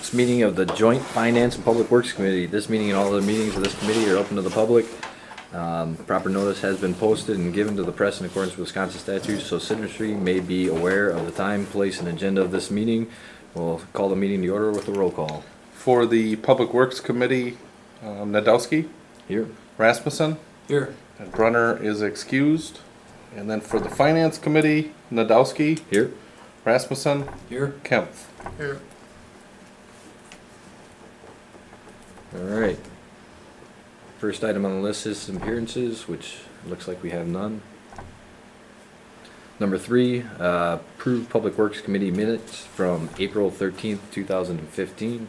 This meeting of the Joint Finance and Public Works Committee. This meeting and all other meetings of this committee are open to the public. Proper notice has been posted and given to the press in accordance with Wisconsin statutes, so citizenry may be aware of the time, place, and agenda of this meeting. We'll call the meeting to order with a roll call. For the Public Works Committee, Nadowski, Here. Rasmussen, Here. and Brunner is excused. And then for the Finance Committee, Nadowski, Here. Rasmussen, Here. Kempf. Here. All right. First item on the list is appearances, which looks like we have none. Number 3, approve Public Works Committee minutes from April 13th, 2015.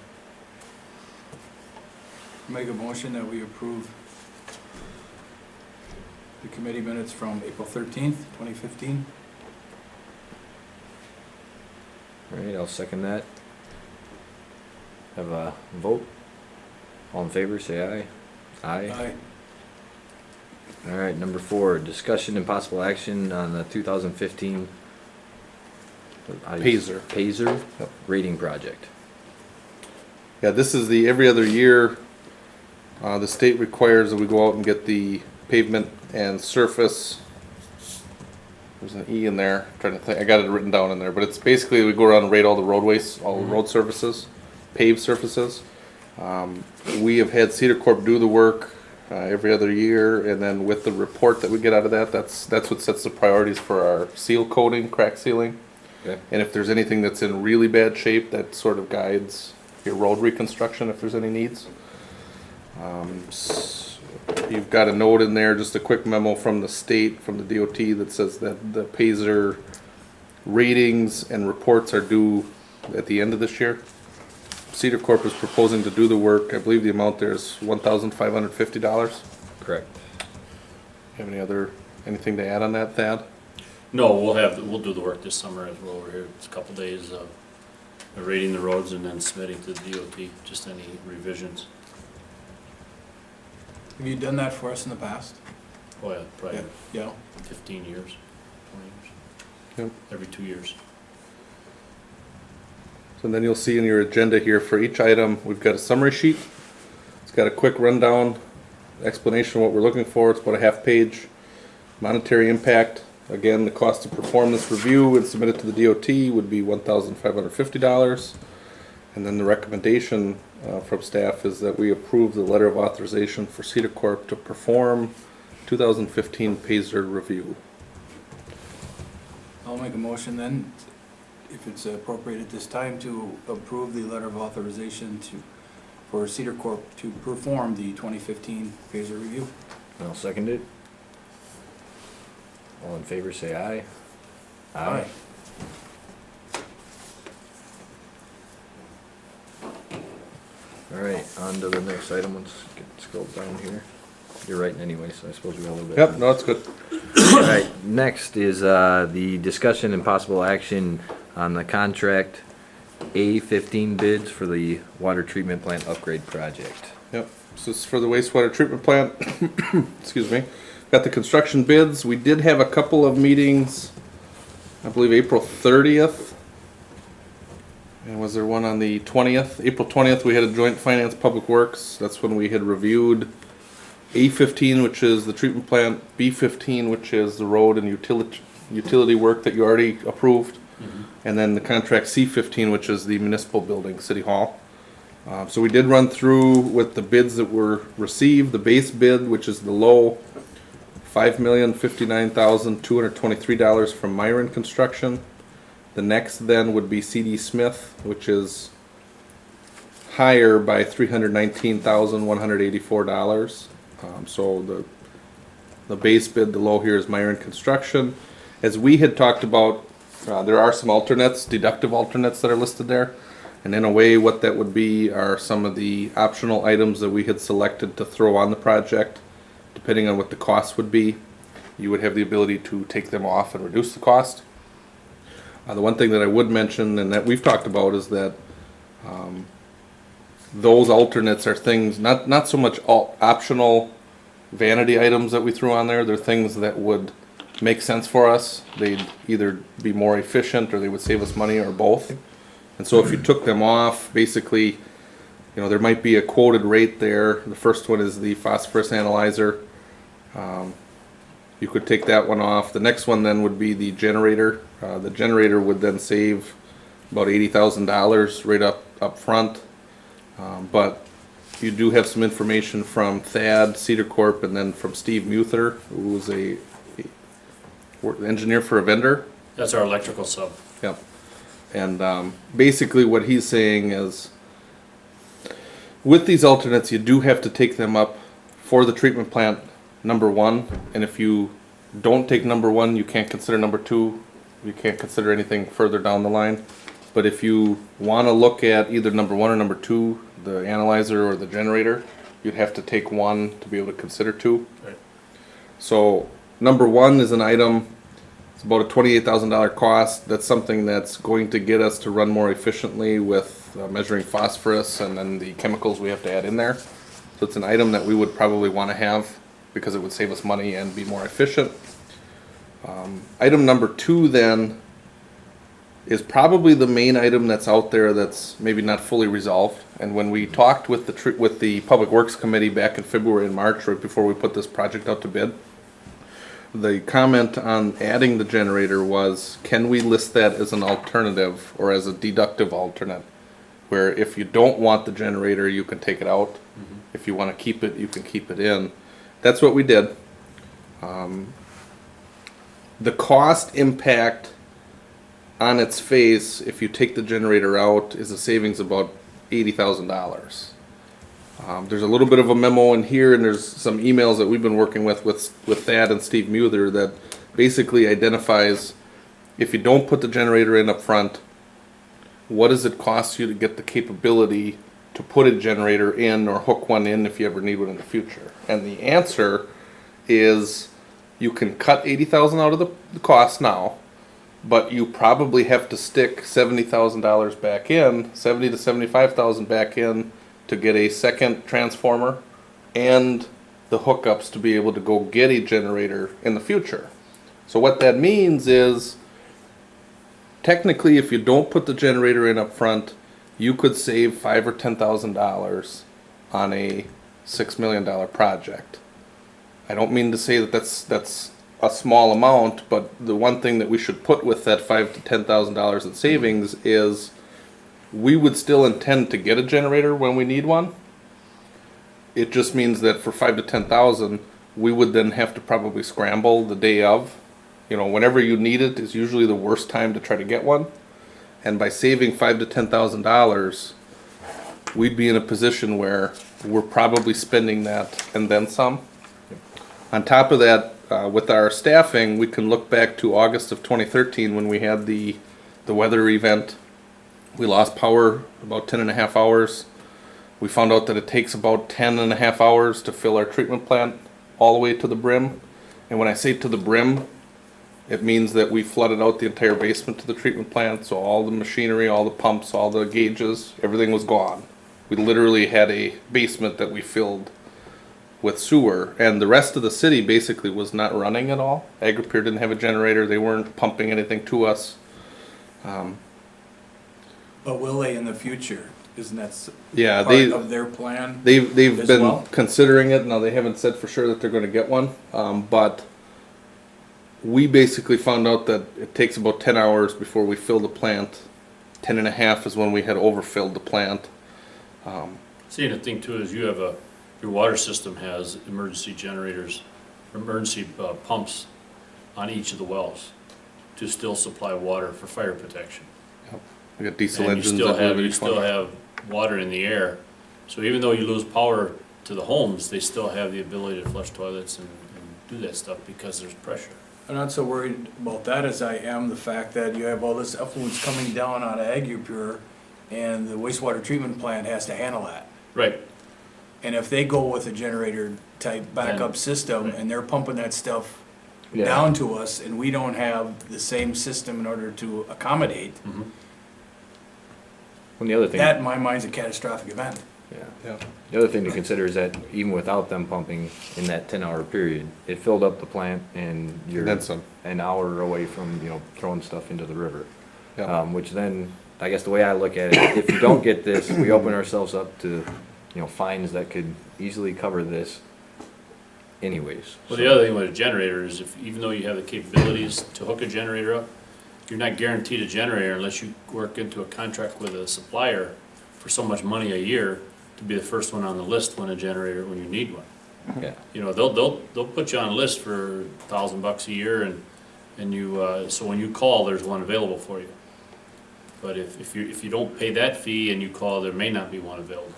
Make a motion that we approve the committee minutes from April 13th, 2015. All right, I'll second that. Have a vote. All in favor, say aye. Aye. All right, number 4, discussion and possible action on the 2015 Pazer Yep. rating project. Yeah, this is the every other year, the state requires that we go out and get the pavement and surface. There's an E in there, trying to think, I got it written down in there, but it's basically we go around and rate all the roadways, all the road surfaces, paved surfaces. We have had Cedar Corp do the work every other year, and then with the report that we get out of that, that's what sets the priorities for our seal coating, crack sealing. Okay. And if there's anything that's in really bad shape, that sort of guides your road reconstruction if there's any needs. You've got a note in there, just a quick memo from the state, from the DOT, that says that the Pazer ratings and reports are due at the end of this year. Cedar Corp is proposing to do the work. I believe the amount there is $1,550. Correct. Have anything to add on that, Thad? No, we'll do the work this summer as well. We're here, it's a couple days of rating the roads and then submitting to the DOT, just any revisions. Have you done that for us in the past? Oh yeah, probably Yeah. 15 years, 20 years, Yep. every 2 years. So then you'll see in your agenda here for each item, we've got a summary sheet. It's got a quick rundown, explanation of what we're looking for. It's about a half page. Monetary impact, again, the cost to perform this review and submit it to the DOT would be $1,550. And then the recommendation from staff is that we approve the letter of authorization for Cedar Corp to perform 2015 Pazer review. I'll make a motion then, if it's appropriate at this time, to approve the letter of authorization for Cedar Corp to perform the 2015 Pazer review. I'll second it. All in favor, say aye. Aye. All right, on to the next item. Let's get scrolled down here. You're writing anyway, so I suppose we got a little bit. Yep, no, it's good. All right, next is the discussion and possible action on the contract A15 bids for the water treatment plant upgrade project. Yep, so this is for the wastewater treatment plant. Excuse me. Got the construction bids. We did have a couple of meetings, I believe April 30th. And was there one on the 20th? April 20th, we had a joint finance public works. That's when we had reviewed A15, which is the treatment plant, B15, which is the road and utility work that you already approved, and then the contract C15, which is the municipal building, City Hall. So we did run through with the bids that were received. The base bid, which is the low, $5,059,223 from Myron Construction. The next then would be C.D. Smith, which is higher by $319,184. So the base bid, the low here, is Myron Construction. As we had talked about, there are some alternates, deductive alternates that are listed there. And in a way, what that would be are some of the optional items that we had selected to throw on the project. Depending on what the cost would be, you would have the ability to take them off and reduce the cost. The one thing that I would mention, and that we've talked about, is that those alternates are things, not so much optional vanity items that we threw on there. They're things that would make sense for us. They'd either be more efficient or they would save us money or both. And so if you took them off, basically, there might be a quoted rate there. The first one is the phosphorus analyzer. You could take that one off. The next one then would be the generator. The generator would then save about $80,000 right up front. But you do have some information from Thad, Cedar Corp, and then from Steve Muther, who was a engineer for a vendor. That's our electrical sub. Yep. And basically what he's saying is, with these alternates, you do have to take them up for the treatment plant number one. And if you don't take number one, you can't consider number two. You can't consider anything further down the line. But if you want to look at either number one or number two, the analyzer or the generator, you'd have to take one to be able to consider two. Right. So number one is an item. It's about a $28,000 cost. That's something that's going to get us to run more efficiently with measuring phosphorus and then the chemicals we have to add in there. So it's an item that we would probably want to have because it would save us money and be more efficient. Item number two then is probably the main item that's out there that's maybe not fully resolved. And when we talked with the Public Works Committee back in February and March, right before we put this project out to bid, the comment on adding the generator was, can we list that as an alternative or as a deductive alternate? Where if you don't want the generator, you can take it out. Mm-hmm. If you want to keep it, you can keep it in. That's what we did. The cost impact on its face, if you take the generator out, is a savings of about $80,000. There's a little bit of a memo in here, and there's some emails that we've been working with Thad and Steve Muther that basically identifies, if you don't put the generator in up front, what does it cost you to get the capability to put a generator in or hook one in if you ever need one in the future? And the answer is, you can cut $80,000 out of the cost now, but you probably have to stick $70,000 back in, $70,000 to $75,000 back in, to get a second transformer and the hookups to be able to go get a generator in the future. So what that means is, technically, if you don't put the generator in up front, you could save $5,000 or $10,000 on a $6 million project. I don't mean to say that that's a small amount, but the one thing that we should put with that $5,000 to $10,000 in savings is, we would still intend to get a generator when we need one. It just means that for $5,000 to $10,000, we would then have to probably scramble the day of. Whenever you need it is usually the worst time to try to get one. And by saving $5,000 to $10,000, we'd be in a position where we're probably spending that and then some. On top of that, with our staffing, we can look back to August of 2013 when we had the weather event. We lost power about 10.5 hours. We found out that it takes about 10.5 hours to fill our treatment plant all the way to the brim. And when I say to the brim, it means that we flooded out the entire basement to the treatment plant. So all the machinery, all the pumps, all the gauges, everything was gone. We literally had a basement that we filled with sewer, and the rest of the city basically was not running at all. Agri-Pier didn't have a generator. They weren't pumping anything to us. But will they in the future? Isn't that Yeah, part of their plan? They've as been well? considering it. Now, they haven't said for sure that they're going to get one, but we basically found out that it takes about 10 hours before we fill the plant. 10.5 is when we had overfilled the plant. See, the thing too is your water system has emergency generators, emergency pumps on each of the wells to still supply water for fire protection. We got diesel And engines. you still have water in the air. So even though you lose power to the homes, they still have the ability to flush toilets and do that stuff because there's pressure. I'm not so worried about that as I am the fact that you have all this effluence coming down out of Agri-Pure, and the wastewater treatment plant has to handle that. Right. And if they go with a generator type backup system, right. and they're pumping that stuff Yeah. down to us, and we don't have the same system in order to accommodate, Mm-hmm. And the other thing, that in my mind is a catastrophic event. Yeah. the other thing to consider is that even without them pumping in that 10-hour period, it filled up the plant, and you're Then some. an hour away from throwing stuff into the river. Yeah. Which then I guess the way I look at it, if you don't get this, we open ourselves up to, fines that could easily cover this anyways. Well, the other thing with a generator is if, even though you have the capabilities to hook a generator up, you're not guaranteed a generator unless you work into a contract with a supplier for so much money a year to be the first one on the list when when you need one. Yeah. They'll put you on a list for $1,000 a year and you, so when you call, there's one available for you. But if you don't pay that fee and you call, there may not be one available.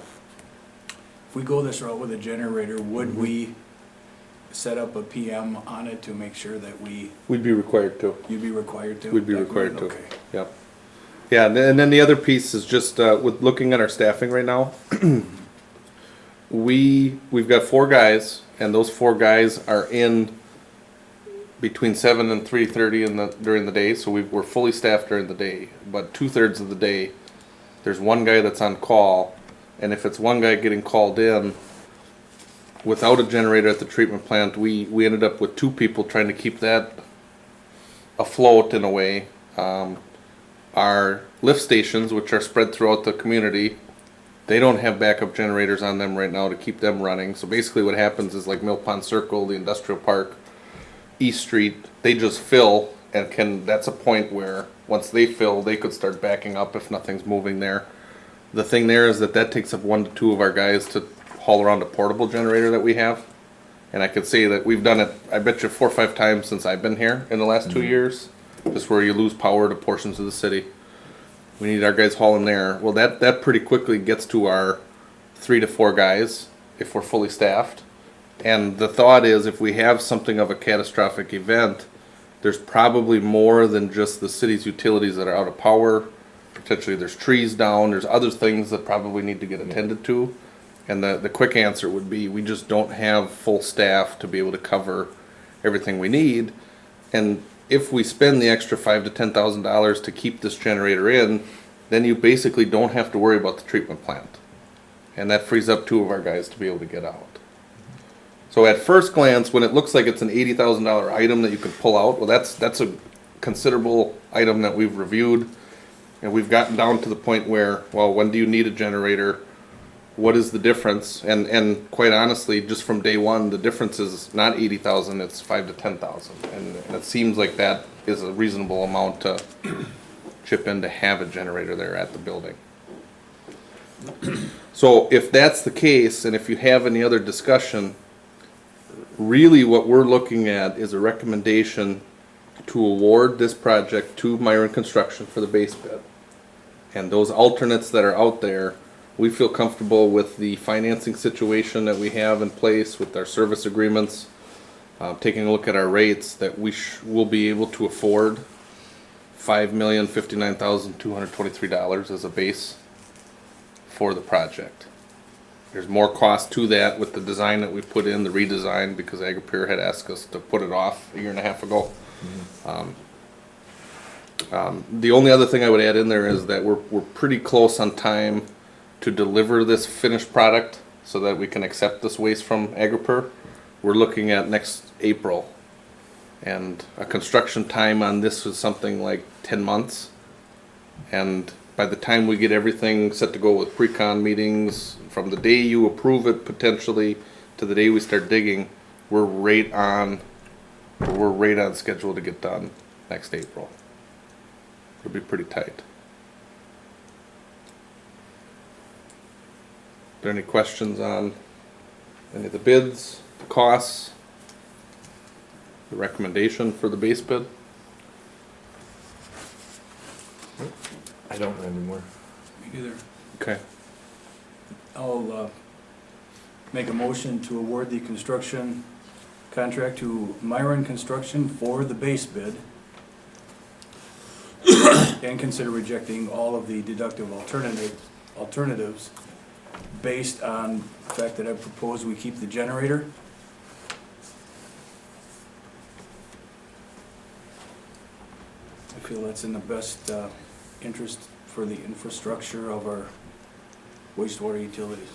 If we go this route with a generator, would we set up a PM on it to make sure that We'd be required to. you'd be required to? We'd be required to. Okay. Yep. Yeah, and then the other piece is just, with looking at our staffing right now, we've got 4 guys, and those 4 guys are in between 7 and 3:30 during the day, so we're fully staffed during the day. But 2/3 of the day, there's one guy that's on call, and if it's one guy getting called in, without a generator at the treatment plant, we ended up with 2 people trying to keep that afloat in a way. Our lift stations, which are spread throughout the community, they don't have backup generators on them right now to keep them running. So basically what happens is like Mill Pond Circle, the industrial park, East Street, they just fill and that's a point where once they fill, they could start backing up if nothing's moving there. The thing there is that takes up 1 to 2 of our guys to haul around a portable generator that we have. And I could say that we've done it, I bet you 4 or 5 times since I've been here in the last 2 years. Just where you lose power to portions of the city. We need our guys hauling there. Well, that pretty quickly gets to our 3 to 4 guys if we're fully staffed. And the thought is if we have something of a catastrophic event, there's probably more than just the city's utilities that are out of power. Potentially there's trees down, there's other things that probably need to get attended to. And the quick answer would be we just don't have full staff to be able to cover everything we need. And if we spend the extra $5,000 to $10,000 to keep this generator in, then you basically don't have to worry about the treatment plant. And that frees up 2 of our guys to be able to get out. So at first glance, when it looks like it's an $80,000 item that you could pull out, well, that's a considerable item that we've reviewed. And we've gotten down to the point where, well, when do you need a generator? What is the difference? And quite honestly, just from day one, the difference is not 80,000, it's 5,000 to 10,000. And it seems like that is a reasonable amount to chip in to have a generator there at the building. So if that's the case, and if you have any other discussion, really what we're looking at is a recommendation to award this project to Myron Construction for the base bid. And those alternates that are out there, we feel comfortable with the financing situation that we have in place with our service agreements, taking a look at our rates, that will be able to afford $5,059,223 as a base for the project. There's more cost to that with the design that we put in, the redesign, because Agri-Peer had asked us to put it off 1.5 years ago. The only other thing I would add in there is that we're pretty close on time to deliver this finished product so that we can accept this waste from Agri-Peer. We're looking at next April, and a construction time on this is something like 10 months. And by the time we get everything set to go with pre-con meetings, from the day you approve it potentially to the day we start digging, we're right on schedule to get done next April. It'll be pretty tight. Are there any questions on any of the bids, the costs, the recommendation for the base bid? I don't have any more. Me neither. Okay. I'll make a motion to award the construction contract to Myron Construction for the base bid and consider rejecting all of the deductive alternatives based on the fact that I propose we keep the generator. I feel that's in the best interest for the infrastructure of our wastewater utilities.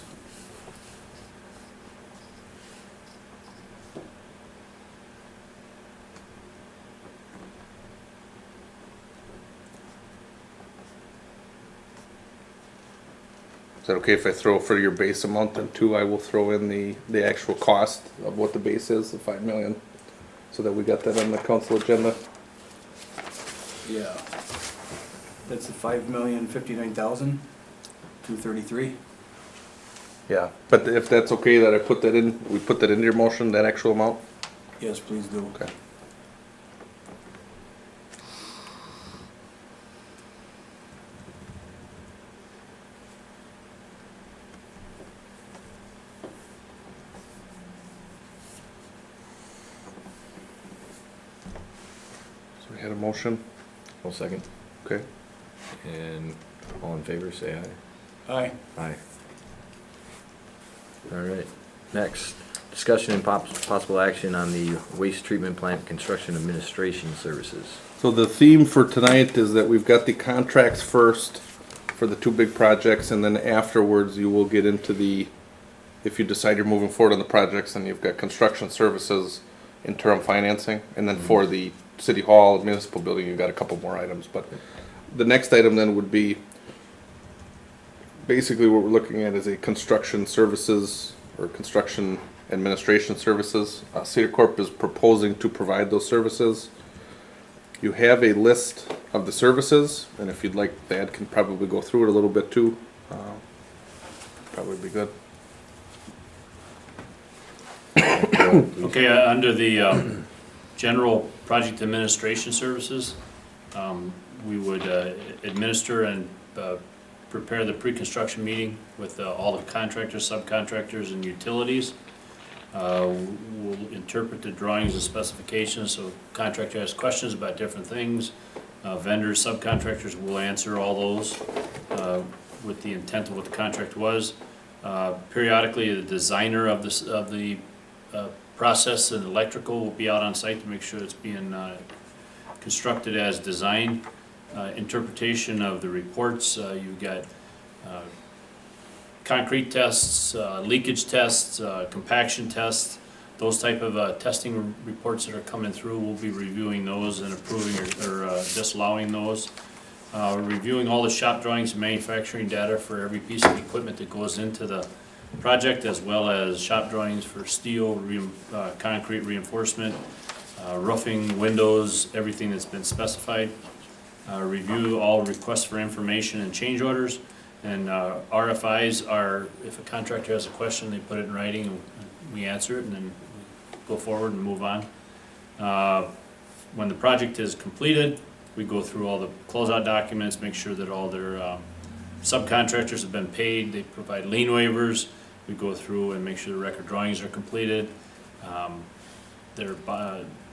Is that okay if I throw for your base amount, and two, I will throw in the actual cost of what the base is, the 5 million, so that we got that on the council agenda? Yeah. That's the 5,059,233. Yeah, but if that's okay that I put that in, we put that into your motion, that actual amount? Yes, please do. Okay. So we had a motion, One second. okay? And all in favor, say aye. Aye. Aye. All right. Next, discussion and possible action on the waste treatment plant construction administration services. So the theme for tonight is that we've got the contracts first for the two big projects, and then afterwards you will get into the, if you decide you're moving forward on the projects, then you've got construction services, interim financing, and then for the city hall, municipal building, you've got a couple more items, but the next item then would be, basically what we're looking at is a construction services or construction administration services. Cedar Corp is proposing to provide those services. You have a list of the services, and if you'd like, Thad can probably go through it a little bit too. Probably be good. Okay, under the general project administration services, we would administer and prepare the pre-construction meeting with all the contractors, subcontractors, and utilities. We'll interpret the drawings and specifications, so contractor has questions about different things. Vendors, subcontractors will answer all those with the intent of what the contract was. Periodically, the designer of the process and electrical will be out on site to make sure it's being constructed as designed. Interpretation of the reports, you've got concrete tests, leakage tests, compaction tests, those type of testing reports that are coming through. We'll be reviewing those and approving or disallowing those. Reviewing all the shop drawings and manufacturing data for every piece of equipment that goes into the project, as well as shop drawings for steel, concrete reinforcement, roofing, windows, everything that's been specified. Review all requests for information and change orders. And RFIs are, if a contractor has a question, they put it in writing and we answer it and then go forward and move on. When the project is completed, we go through all the closeout documents, make sure that all their subcontractors have been paid. They provide lien waivers. We go through and make sure the record drawings are completed. Their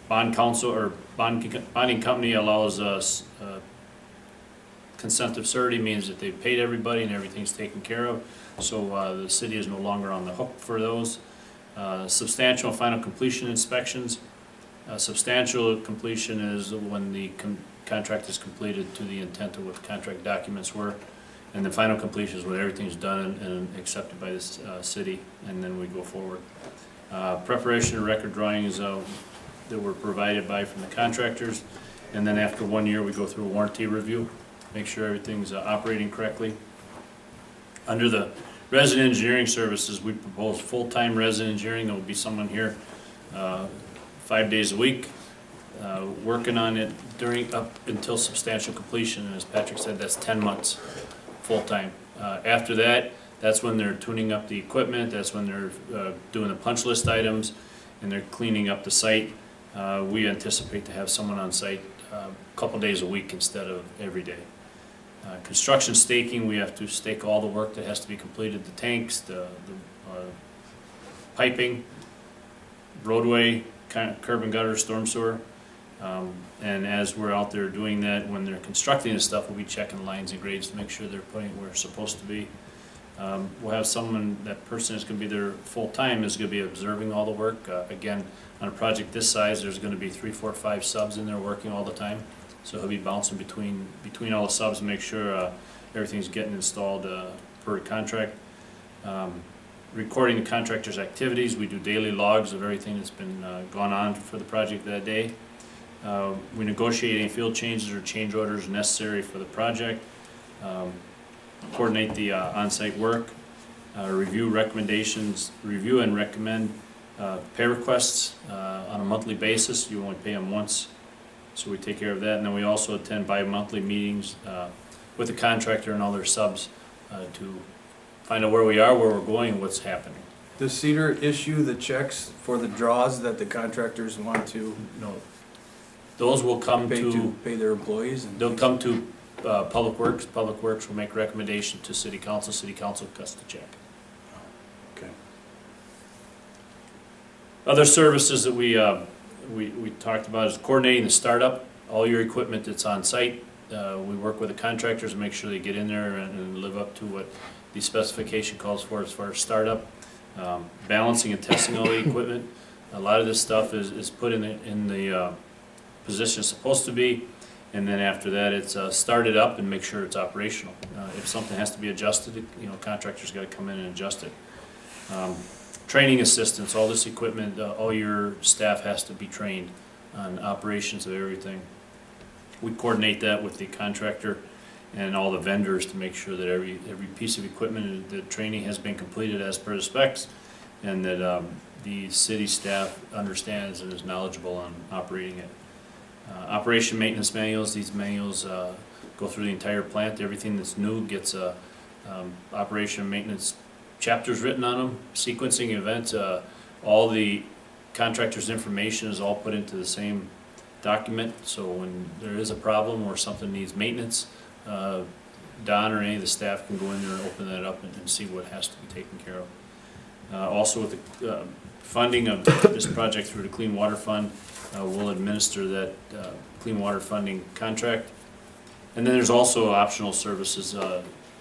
bond counsel or bonding company allows us consent of surety, means that they've paid everybody and everything's taken care of. So the city is no longer on the hook for those. Substantial and final completion inspections. Substantial completion is when the contract is completed to the intent of what the contract documents were. And the final completion is when everything's done and accepted by the city, and then we go forward. Preparation of record drawings that were provided from the contractors. And then after 1 year, we go through a warranty review, make sure everything's operating correctly. Under the resident engineering services, we propose full-time resident engineering. There will be someone here 5 days a week working on it up until substantial completion. And as Patrick said, that's 10 months full-time. After that, that's when they're tuning up the equipment. That's when they're doing the punch list items and they're cleaning up the site. We anticipate to have someone on site a couple days a week instead of every day. Construction staking, we have to stake all the work that has to be completed, the tanks, the piping, roadway, curb and gutter, storm sewer. And as we're out there doing that, when they're constructing this stuff, we'll be checking lines and grades to make sure they're putting it where it's supposed to be. We'll have someone, that person is going to be there full-time, is going to be observing all the work. Again, on a project this size, there's going to be 3, 4, 5 subs in there working all the time. So he'll be bouncing between all the subs and make sure everything's getting installed per contract. Recording the contractor's activities. We do daily logs of everything that's been gone on for the project that day. We negotiate any field changes or change orders necessary for the project. coordinate the on-site work, review recommendations, review and recommend pay requests on a monthly basis. You only pay them once, so we take care of that. And then we also attend bi-monthly meetings with the contractor and all their subs to find out where we are, where we're going, and what's happening. Does Cedar issue the checks for the draws that the contractors want to No, those will come pay their employees? And they'll come to Public Works. Public Works will make recommendation to City Council. City Council cuts the check. Okay. Other services that we talked about is coordinating the startup, all your equipment that's on site. We work with the contractors to make sure they get in there and live up to what the specification calls for as far as startup. Balancing and testing all the equipment. A lot of this stuff is put in the position it's supposed to be, and then after that it's started up and make sure it's operational. If something has to be adjusted, contractors got to come in and adjust it. Training assistance, all this equipment, all your staff has to be trained on operations of everything. We coordinate that with the contractor and all the vendors to make sure that every piece of equipment, the training has been completed as per the specs, and that the city staff understands and is knowledgeable on operating it. Operation maintenance manuals, these manuals go through the entire plant. Everything that's new gets operation maintenance chapters written on them, sequencing events. All the contractor's information is all put into the same document, so when there is a problem or something needs maintenance, Don or any of the staff can go in there and open that up and see what has to be taken care of. Also with the funding of this project through the Clean Water Fund, we'll administer that clean water funding contract. And then there's also optional services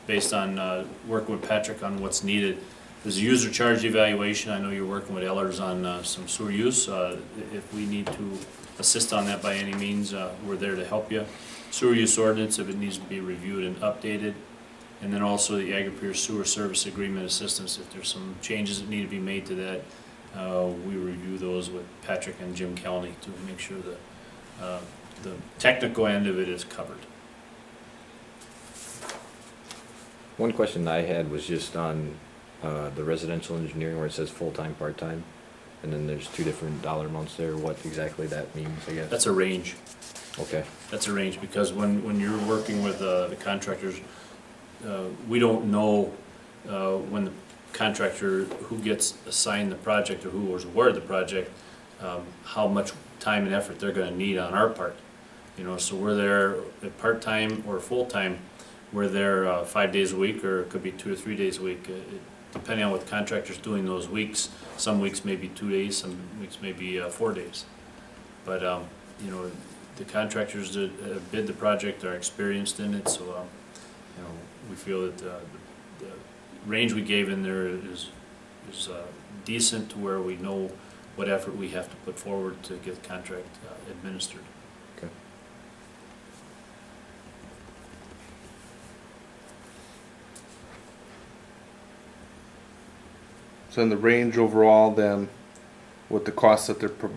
based on working with Patrick on what's needed. There's a user charge evaluation. I know you're working with Ellers on some sewer use. If we need to assist on that by any means, we're there to help you. Sewer use ordinance, if it needs to be reviewed and updated. And then also the Agri-Peer Sewer Service Agreement Assistance. If there's some changes that need to be made to that, we review those with Patrick and Jim Kelly to make sure that the technical end of it is covered. One question I had was just on the residential engineering where it says full-time, part-time, and then there's two different dollar amounts there. What exactly that means, I guess? That's a range. Okay. That's a range, because when you're working with the contractors, we don't know when the contractor who gets assigned the project or who was awarded the project, how much time and effort they're gonna need on our part. So we're there at part-time or full-time, we're there 5 days a week, or it could be 2 or 3 days a week, depending on what the contractor's doing those weeks. Some weeks may be 2 days, some weeks may be 4 days. But, the contractors that bid the project are experienced in it, so, we feel that the range we gave in there is decent to where we know what effort we have to put forward to get the contract administered. Okay. So in the range overall, then, with the costs that they're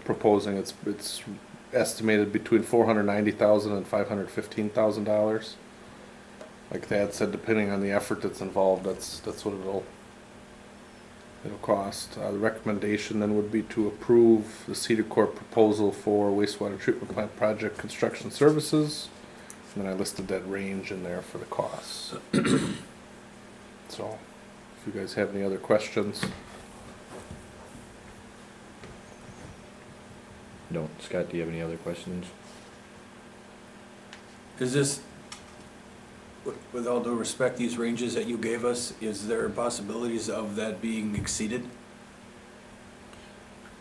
proposing, it's estimated between $490,000 and $515,000. Like Thad said, depending on the effort that's involved, that's what it'll cost. The recommendation then would be to approve the Cedar Corp proposal for wastewater treatment plant project construction services. And then I listed that range in there for the costs. So, if you guys have any other questions. Don't. Scott, do you have any other questions? Is this, with all due respect, these ranges that you gave us, is there possibilities of that being exceeded?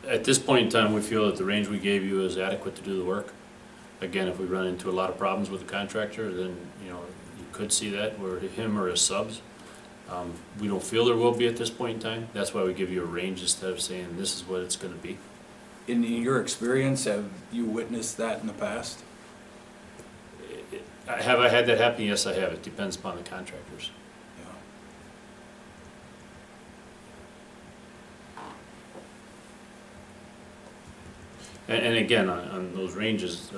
At this point in time, we feel that the range we gave you is adequate to do the work. Again, if we run into a lot of problems with the contractor, then, you could see that, or him or his subs. We don't feel there will be at this point in time. That's why we give you a range instead of saying this is what it's gonna be. In your experience, have you witnessed that in the past? Have I had that happen? Yes, I have. It depends upon the contractors. And again, on those ranges,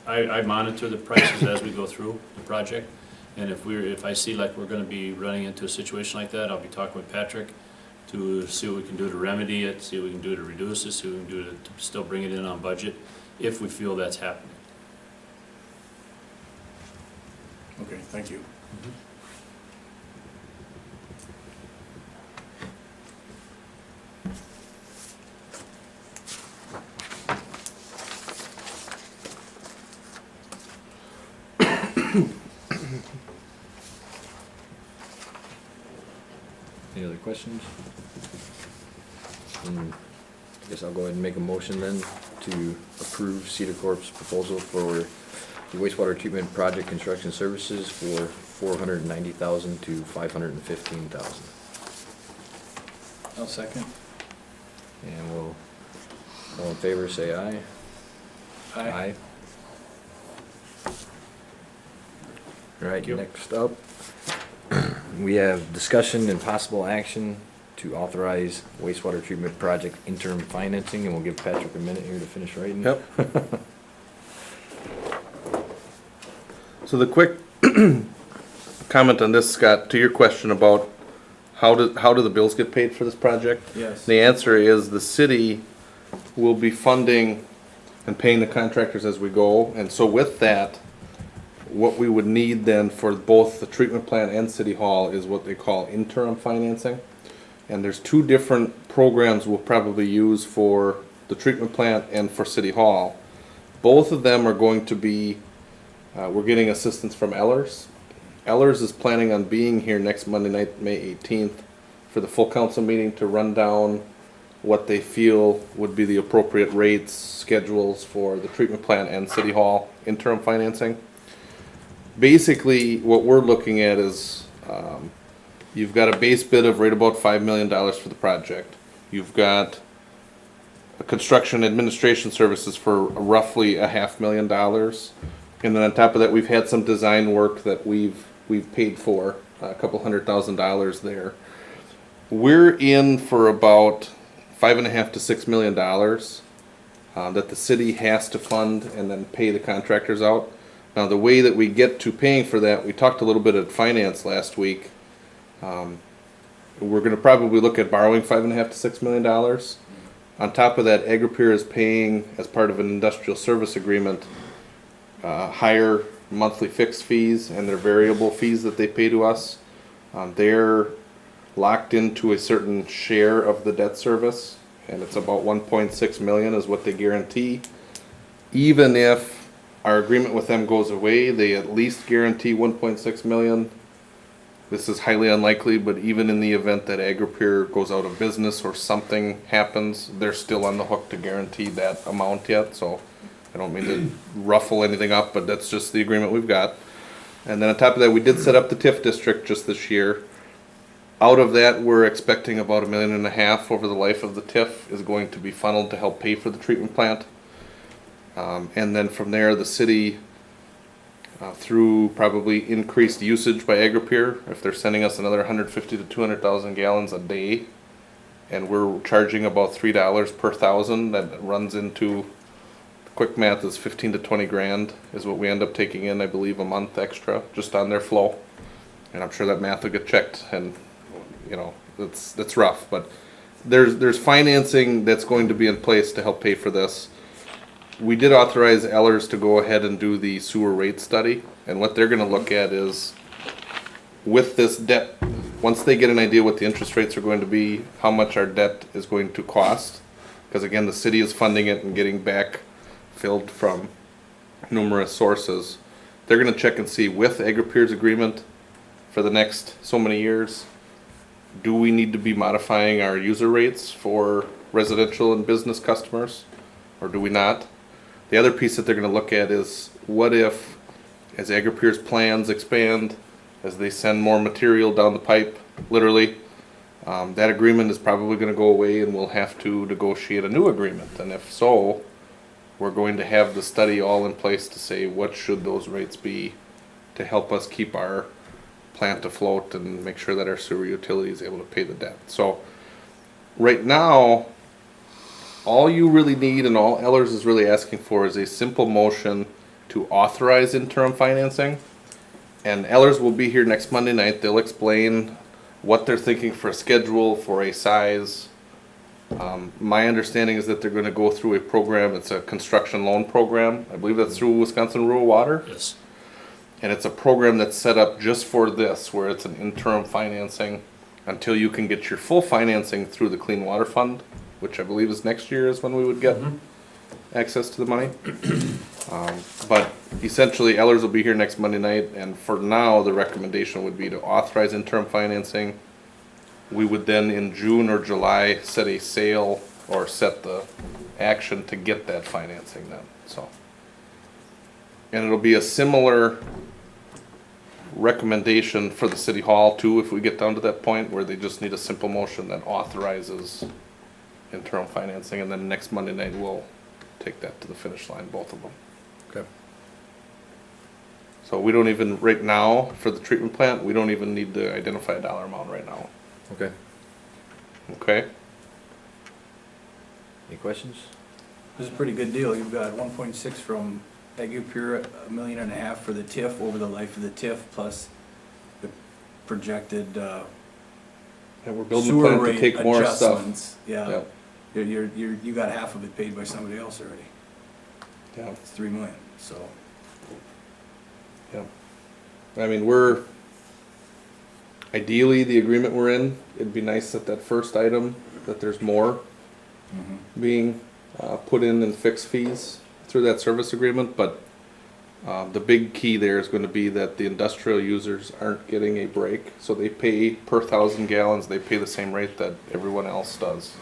I monitor the prices as we go through the project. And if I see like we're gonna be running into a situation like that, I'll be talking with Patrick to see what we can do to remedy it, see what we can do to reduce it, see what we can do to still bring it in on budget, if we feel that's happening. Okay, thank you. Any other questions? I guess I'll go ahead and make a motion then to approve Cedar Corp's proposal for the wastewater treatment project construction services for $490,000 to $515,000. I'll second. And we'll, all in favor, say aye. Aye. All right, Thank you. next up, we have discussion and possible action to authorize wastewater treatment project interim financing, and we'll give Patrick a minute here to finish writing. Yep. So the quick comment on this, Scott, to your question about how do the bills get paid for this project? Yes. The answer is the city will be funding and paying the contractors as we go, and so with that, what we would need then for both the treatment plant and city hall is what they call interim financing. And there's two different programs we'll probably use for the treatment plant and for city hall. Both of them are going to be, we're getting assistance from Ellers. Ellers is planning on being here next Monday night, May 18th, for the full council meeting to run down what they feel would be the appropriate rates, schedules for the treatment plant and city hall interim financing. Basically, what we're looking at is, you've got a base bid of right about $5 million for the project. You've got a construction administration services for roughly $500,000. And then on top of that, we've had some design work that we've paid for, a couple $100,000 there. We're in for about $5.5 to $6 million that the city has to fund and then pay the contractors out. Now, the way that we get to paying for that, we talked a little bit at finance last week. We're gonna probably look at borrowing $5.5 to $6 million. On top of that, Agri-Peer is paying, as part of an industrial service agreement, higher monthly fixed fees and their variable fees that they pay to us. They're locked into a certain share of the debt service, and it's about 1.6 million is what they guarantee. Even if our agreement with them goes away, they at least guarantee 1.6 million. This is highly unlikely, but even in the event that Agri-Peer goes out of business or something happens, they're still on the hook to guarantee that amount yet. So I don't mean to ruffle anything up, but that's just the agreement we've got. And then on top of that, we did set up the TIF district just this year. Out of that, we're expecting about $1.5 million over the life of the TIF is going to be funneled to help pay for the treatment plant. And then from there, the city, through probably increased usage by Agri-Peer, if they're sending us another 150 to 200,000 gallons a day, and we're charging about $3 per thousand, that runs into, quick math is 15 to 20 grand is what we end up taking in, I believe, a month extra just on their flow. And I'm sure that math will get checked, and you know, that's rough, but there's financing that's going to be in place to help pay for this. We did authorize Ellers to go ahead and do the sewer rate study, and what they're gonna look at is, with this debt, once they get an idea what the interest rates are going to be, how much our debt is going to cost, because again, the city is funding it and getting back filled from numerous sources. They're gonna check and see, with Agri-Peer's agreement for the next so many years, do we need to be modifying our user rates for residential and business customers, or do we not? The other piece that they're going to look at is, what if, as Agri-Peer's plans expand, as they send more material down the pipe, literally, that agreement is probably going to go away and we'll have to negotiate a new agreement. And if so, we're going to have the study all in place to say what should those rates be to help us keep our plant afloat and make sure that our sewer utility is able to pay the debt. So right now, all you really need, and all Ellers is really asking for, is a simple motion to authorize interim financing. And Ellers will be here next Monday night. They'll explain what they're thinking for a schedule, for a size. My understanding is that they're gonna go through a program, it's a construction loan program. I believe that's through Wisconsin Rural Water. Yes. And it's a program that's set up just for this, where it's an interim financing until you can get your full financing through the Clean Water Fund, which I believe is next year is when we would get access to the money. But essentially, Ellers will be here next Monday night, and for now, the recommendation would be to authorize interim financing. We would then, in June or July, set a sale or set the action to get that financing then, so. And it'll be a similar recommendation for the city hall too, if we get down to that point where they just need a simple motion that authorizes interim financing, and then next Monday night we'll take that to the finish line, both of them. Okay. So we don't even, right now, for the treatment plant, we don't even need to identify a dollar amount right now, Okay. okay? Any questions? This is a pretty good deal. You've got 1.6 from Agupure, $1.5 million for the TIF over the life of the TIF, plus the projected And we're building a sewer plan to rate take more stuff. adjustments. Yeah, you got half of it paid by somebody else already. Yeah, It's $3 million, so. yeah. I mean, we're, ideally, the agreement we're in, it'd be nice that that first item, that there's more being put in fixed fees through that service agreement, but the big key there is gonna be that the industrial users aren't getting a break, so they pay per 1,000 gallons, they pay the same rate that everyone else does,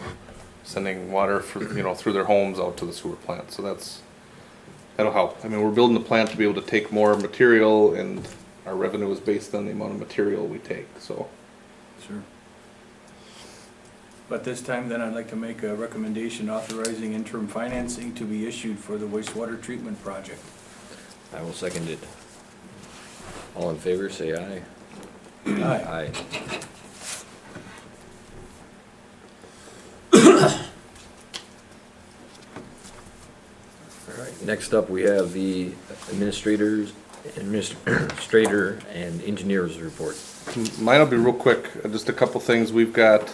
sending water for, through their homes out to the sewer plant, so that'll help. I mean, we're building the plant to be able to take more material, and our revenue is based on the amount of material we take, so. Sure. But this time, then, I'd like to make a recommendation authorizing interim financing to be issued for the wastewater treatment project. I will second it. All in favor, say aye. Aye. Aye. All right, next up, we have the administrator and engineers report. Mine'll be real quick, just a couple things. We've got,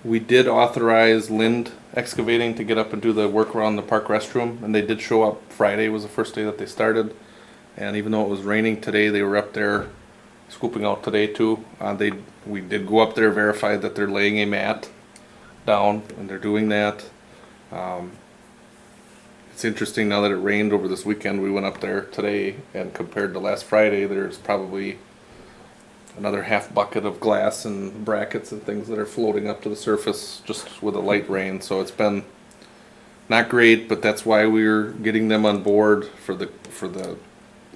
we did authorize Lind Excavating to get up and do the work around the park restroom, and they did show up. Friday was the first day that they started, and even though it was raining today, they were up there scooping out today too. We did go up there, verify that they're laying a mat down, and they're doing that. It's interesting now that it rained over this weekend, we went up there today, and compared to last Friday, there's probably another half bucket of glass and brackets and things that are floating up to the surface just with a light rain, so it's been not great, but that's why we're getting them on board for the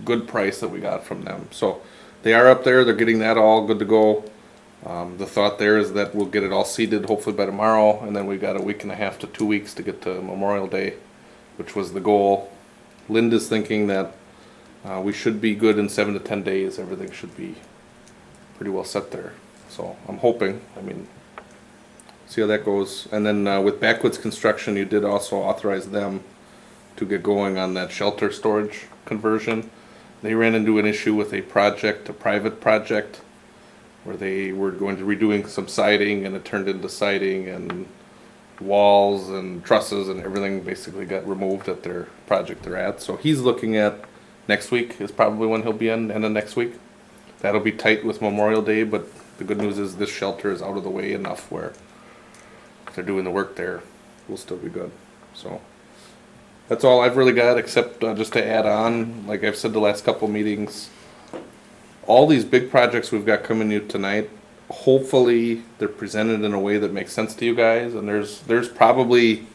good price that we got from them. So they are up there, they're getting that all good to go. The thought there is that we'll get it all seeded hopefully by tomorrow, and then we got a week and a half to 2 weeks to get to Memorial Day, which was the goal. Linda's thinking that we should be good in 7 to 10 days. Everything should be pretty well set there. So I'm hoping, see how that goes. And then with Backwoods Construction, you did also authorize them to get going on that shelter storage conversion. They ran into an issue with a private project, where they were going to redoing some siding, and it turned into siding and walls and trusses, and everything basically got removed at their project they're at. So he's looking at next week is probably when he'll be in, end of next week. That'll be tight with Memorial Day, but the good news is this shelter is out of the way enough where if they're doing the work there, we'll still be good. So that's all I've really got, except just to add on, like I've said the last couple meetings, all these big projects we've got coming to you tonight, hopefully they're presented in a way that makes sense to you guys, and there's probably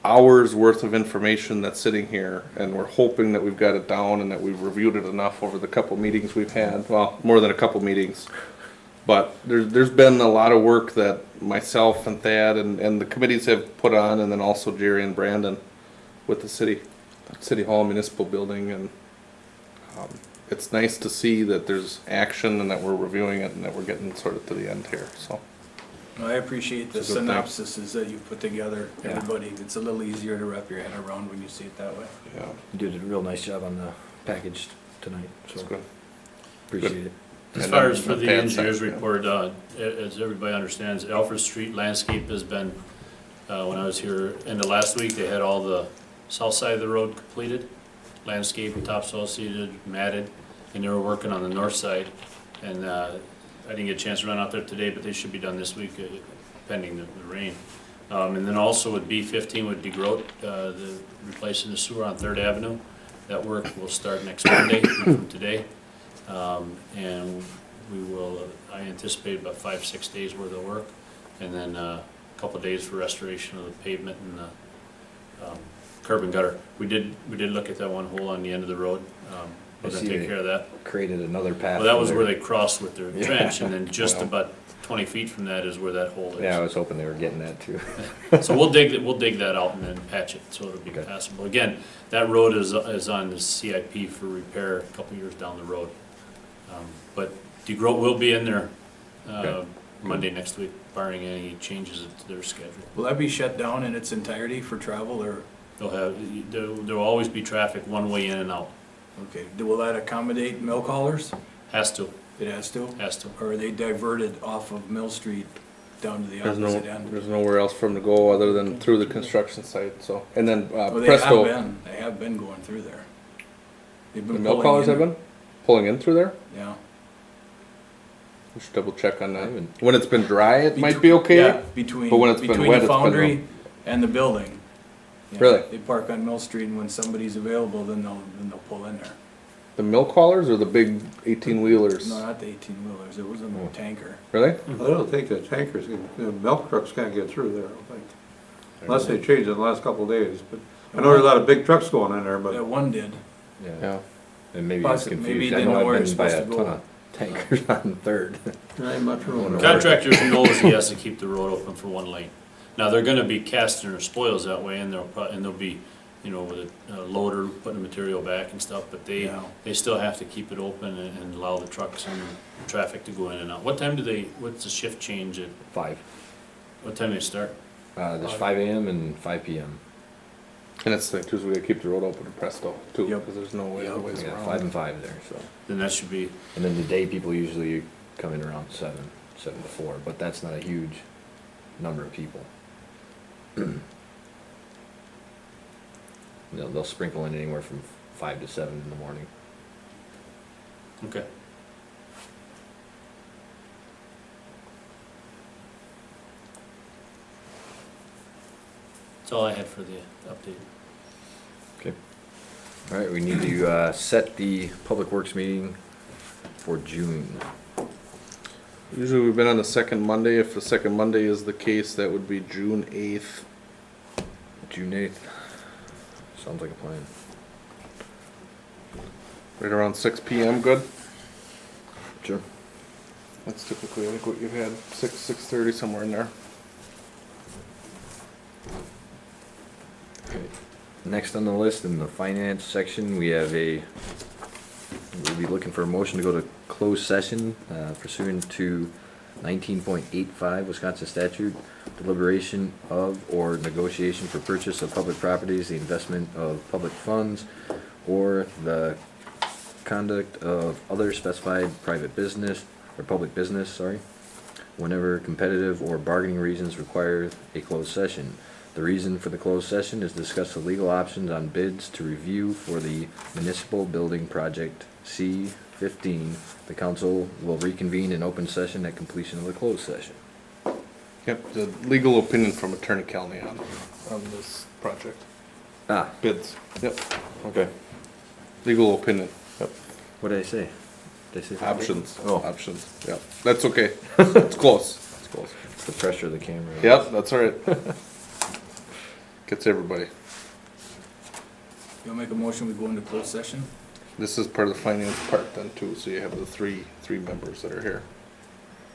hours worth of information that's sitting here, and we're hoping that we've got it down and that we've reviewed it enough over the couple meetings we've had, well, more than a couple meetings. But there's been a lot of work that myself and Thad and the committees have put on, and then also Jerry and Brandon with the city hall municipal building, and it's nice to see that there's action and that we're reviewing it and that we're getting sort of to the end here, so. I appreciate the It's a good thing. synopsises that you put together, Yeah. everybody. It's a little easier to wrap your head around when you see it that way. Yeah, You did a real nice job on the packaged tonight, That's so good. appreciate it. As And far then as for the Pat's engineer's side, yeah. report, as everybody understands, Alfred Street landscape has been, when I was here end of last week, they had all the south side of the road completed, landscape, topsoil seeded, matted, and they were working on the north side. And I didn't get a chance to run out there today, but they should be done this week, pending the rain. And then also with B15 with DeGroat, the replacing the sewer on Third Avenue, that work will start next Monday from today. And we will, I anticipate about 5-6 days worth of work, and then a couple of days for restoration of the pavement and the curb and gutter. We did look at that one hole on the end of the road. We're I gonna see take it. care of that. Created another path. Well, that was there. where they crossed with their Yeah. trench, and then just Wow. about 20 feet from that is where that hole is. Yeah, I was hoping they were getting that too. So we'll dig that out and then patch it so it'll be Okay. passable. Again, that road is on the CIP for repair a couple years down the road. But DeGroat will be in there Okay. Monday next week, barring any changes to their schedule. Will that be shut down in its entirety for travel, or, There'll always be traffic one way in and out. okay, will that accommodate milk haulers? Has to, It has to? has to. Or are they diverted off of Mill Street down to the There's opposite end? there's nowhere else for them to go other than through the construction site, so. And then, Well, they Presto, have been going through there. They've the been milk pulling haulers in. have been pulling in through there? Yeah. We should double check on I that. haven't- When it's been dry, it might Betw- be okay. Yeah, between, but when it's been between wet, the it's been foundry and the building. Yeah, Really? They park on Mill Street, and when somebody's available, then they'll pull in there. The milk haulers or the big 18-wheelers? No, not the 18-wheelers, it was a Oh. tanker. Really? I don't think the tankers, the milk trucks can't get through there, I don't think. Unless they changed it in the last couple of days, but I know there's a lot of big trucks going in there, That but one did. Yeah, Yeah. and maybe it's Maybe confused. they I know know where I've it's been by supposed a to ton go. of tankers on Third. there ain't much room. Contractor knows he has to keep the road open for one lane. Now, they're gonna be casting their spoils that way, and they'll be, with a loader putting the material back and stuff, but Yeah. they still have to keep it open and allow the trucks and traffic to go in and out. What's the shift change at, 5. what time they start? There's 5 a.m. and 5 p.m. And that's the thing too, is we gotta keep the road open to Presto too, Yep. because there's no way Yep. other ways Yeah, around. 5 and 5 there, so. Then that should be, And then the day people usually come in around 7 to 4, but that's not a huge number of people. They'll sprinkle in anywhere from 5 to 7 in the morning. okay. That's all I had for the update. Okay. All right, we need to set the Public Works meeting for June. Usually we've been on the second Monday. If the second Monday is the case, that would be June 8th. June 8th. Sounds like a plan. Right around 6 PM, good? Sure. That's typically, I think, what you've had, 6:30, somewhere in there. Okay. Next on the list, in the finance section, we have we'll be looking for a motion to go to closed session pursuant to 19.85 Wisconsin statute, deliberation of or negotiation for purchase of public properties, the investment of public funds, or the conduct of other specified private business, or public business, sorry, whenever competitive or bargaining reasons require a closed session. The reason for the closed session is to discuss the legal options on bids to review for the Municipal Building Project C-15. The council will reconvene in open session at completion of the closed session. Yep, the legal opinion from Attorney Kelly on this project. Ah, Bids. Yep, okay. legal opinion. Yep. What did I say? Did I say something? Options. Oh. Options. Yep, that's okay. It's close. It's close. It's the pressure of the camera. Yep, that's all right. Gets everybody. You'll make a motion, we go into closed session? This is part of the finance part then too, so you have the three members that are here.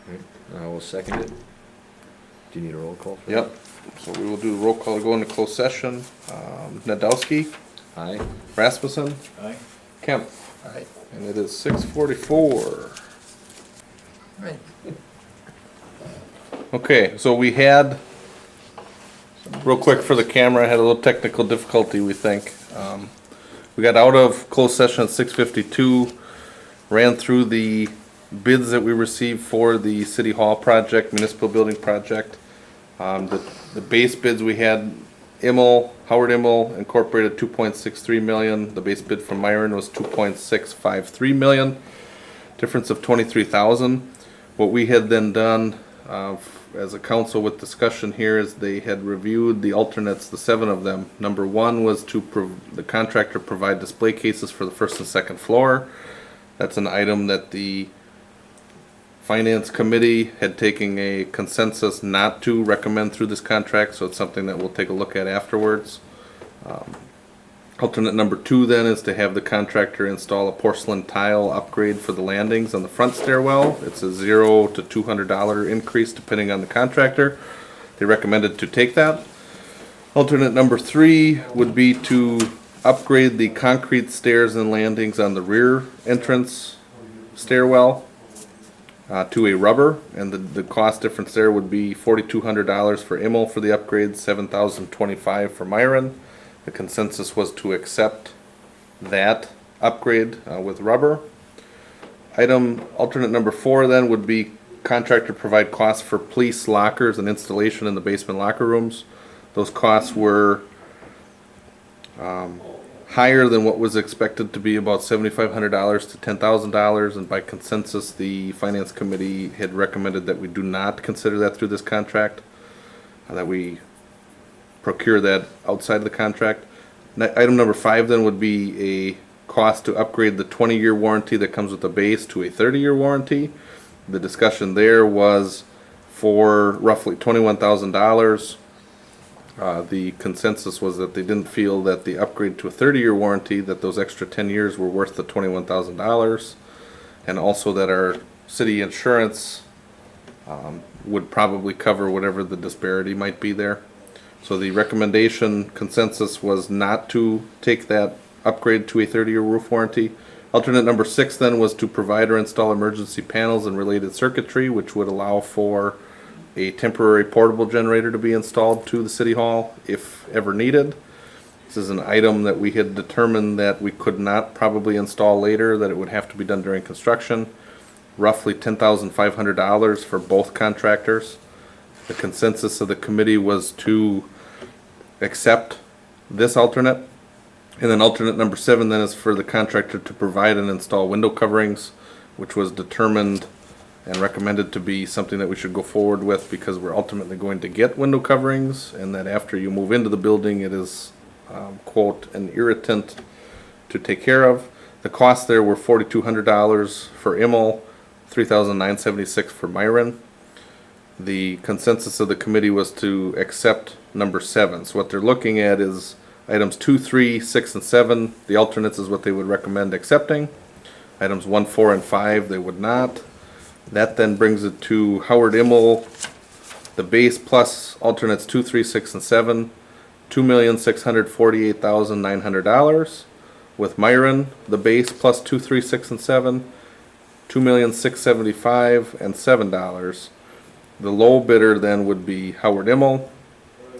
Right. I will second it. Do you need a roll call for Yep, so we will do the roll call to go into closed session. Nadowski, that? Aye. Rasmussen, Aye? Kemp. Aye. And it is 6:44. Right. Okay, so we had, real quick for the camera, had a little technical difficulty, we think. We got out of closed session at 6:52, ran through the bids that we received for the City Hall project, municipal building project. The base bids we had, Howard Immel Incorporated, 2.63 million. The base bid from Myron was 2.653 million. Difference of 23,000. What we had then done, as a council with discussion here, is they had reviewed the alternates, the 7 of them. Number 1 was to the contractor provide display cases for the first and second floor. That's an item that the Finance Committee had taken a consensus not to recommend through this contract, so it's something that we'll take a look at afterwards. Alternate number 2 then is to have the contractor install a porcelain tile upgrade for the landings on the front stairwell. It's a $0 to $200 increase depending on the contractor. They recommended to take that. Alternate number 3 would be to upgrade the concrete stairs and landings on the rear entrance stairwell to a rubber, and the cost difference there would be $4,200 for Immel for the upgrade, $7,025 for Myron. The consensus was to accept that upgrade with rubber. Alternate number 4 then would be contractor provide costs for police lockers and installation in the basement locker rooms. Those costs were higher than what was expected to be, about $7,500 to $10,000, and by consensus the Finance Committee had recommended that we do not consider that through this contract, that we procure that outside of the contract. Item number 5 then would be a cost to upgrade the 20-year warranty that comes with the base to a 30-year warranty. The discussion there was for roughly $21,000. The consensus was that they didn't feel that the upgrade to a 30-year warranty, that those extra 10 years were worth the $21,000, and also that our city insurance would probably cover whatever the disparity might be there. So the recommendation consensus was not to take that upgrade to a 30-year roof warranty. Alternate number 6 then was to provide or install emergency panels and related circuitry, which would allow for a temporary portable generator to be installed to the City Hall if ever needed. This is an item that we had determined that we could not probably install later, that it would have to be done during construction. Roughly $10,500 for both contractors. The consensus of the committee was to accept this alternate. And then alternate number 7 then is for the contractor to provide and install window coverings, which was determined and recommended to be something that we should go forward with because we're ultimately going to get window coverings, and that after you move into the building it is, quote, an irritant to take care of. The costs there were $4,200 for Immel, $3,976 for Myron. The consensus of the committee was to accept number 7. So what they're looking at is items 2, 3, 6, and 7. The alternates is what they would recommend accepting. Items 1, 4, and 5 they would not. That then brings it to Howard Immel, the base plus alternates 2, 3, 6, and 7, $2,648,900. With Myron, the base plus 2, 3, 6, and 7, $2,675,000 and $7. The low bidder then would be Howard Immel.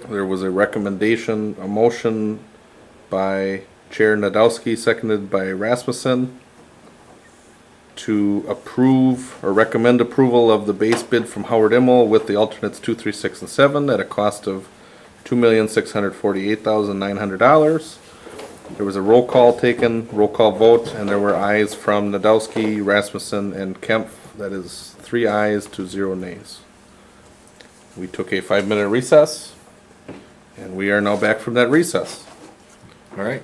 There was a recommendation, a motion by Chair Nadowski, seconded by Rasmussen, to approve or recommend approval of the base bid from Howard Immel with the alternates 2, 3, 6, and 7 at a cost of $2,648,900. There was a roll call vote, and there were ayes from Nadowski, Rasmussen, and Kempf. That is 3 ayes to 0 nays. We took a 5-minute recess, and we are now back from that recess. All right.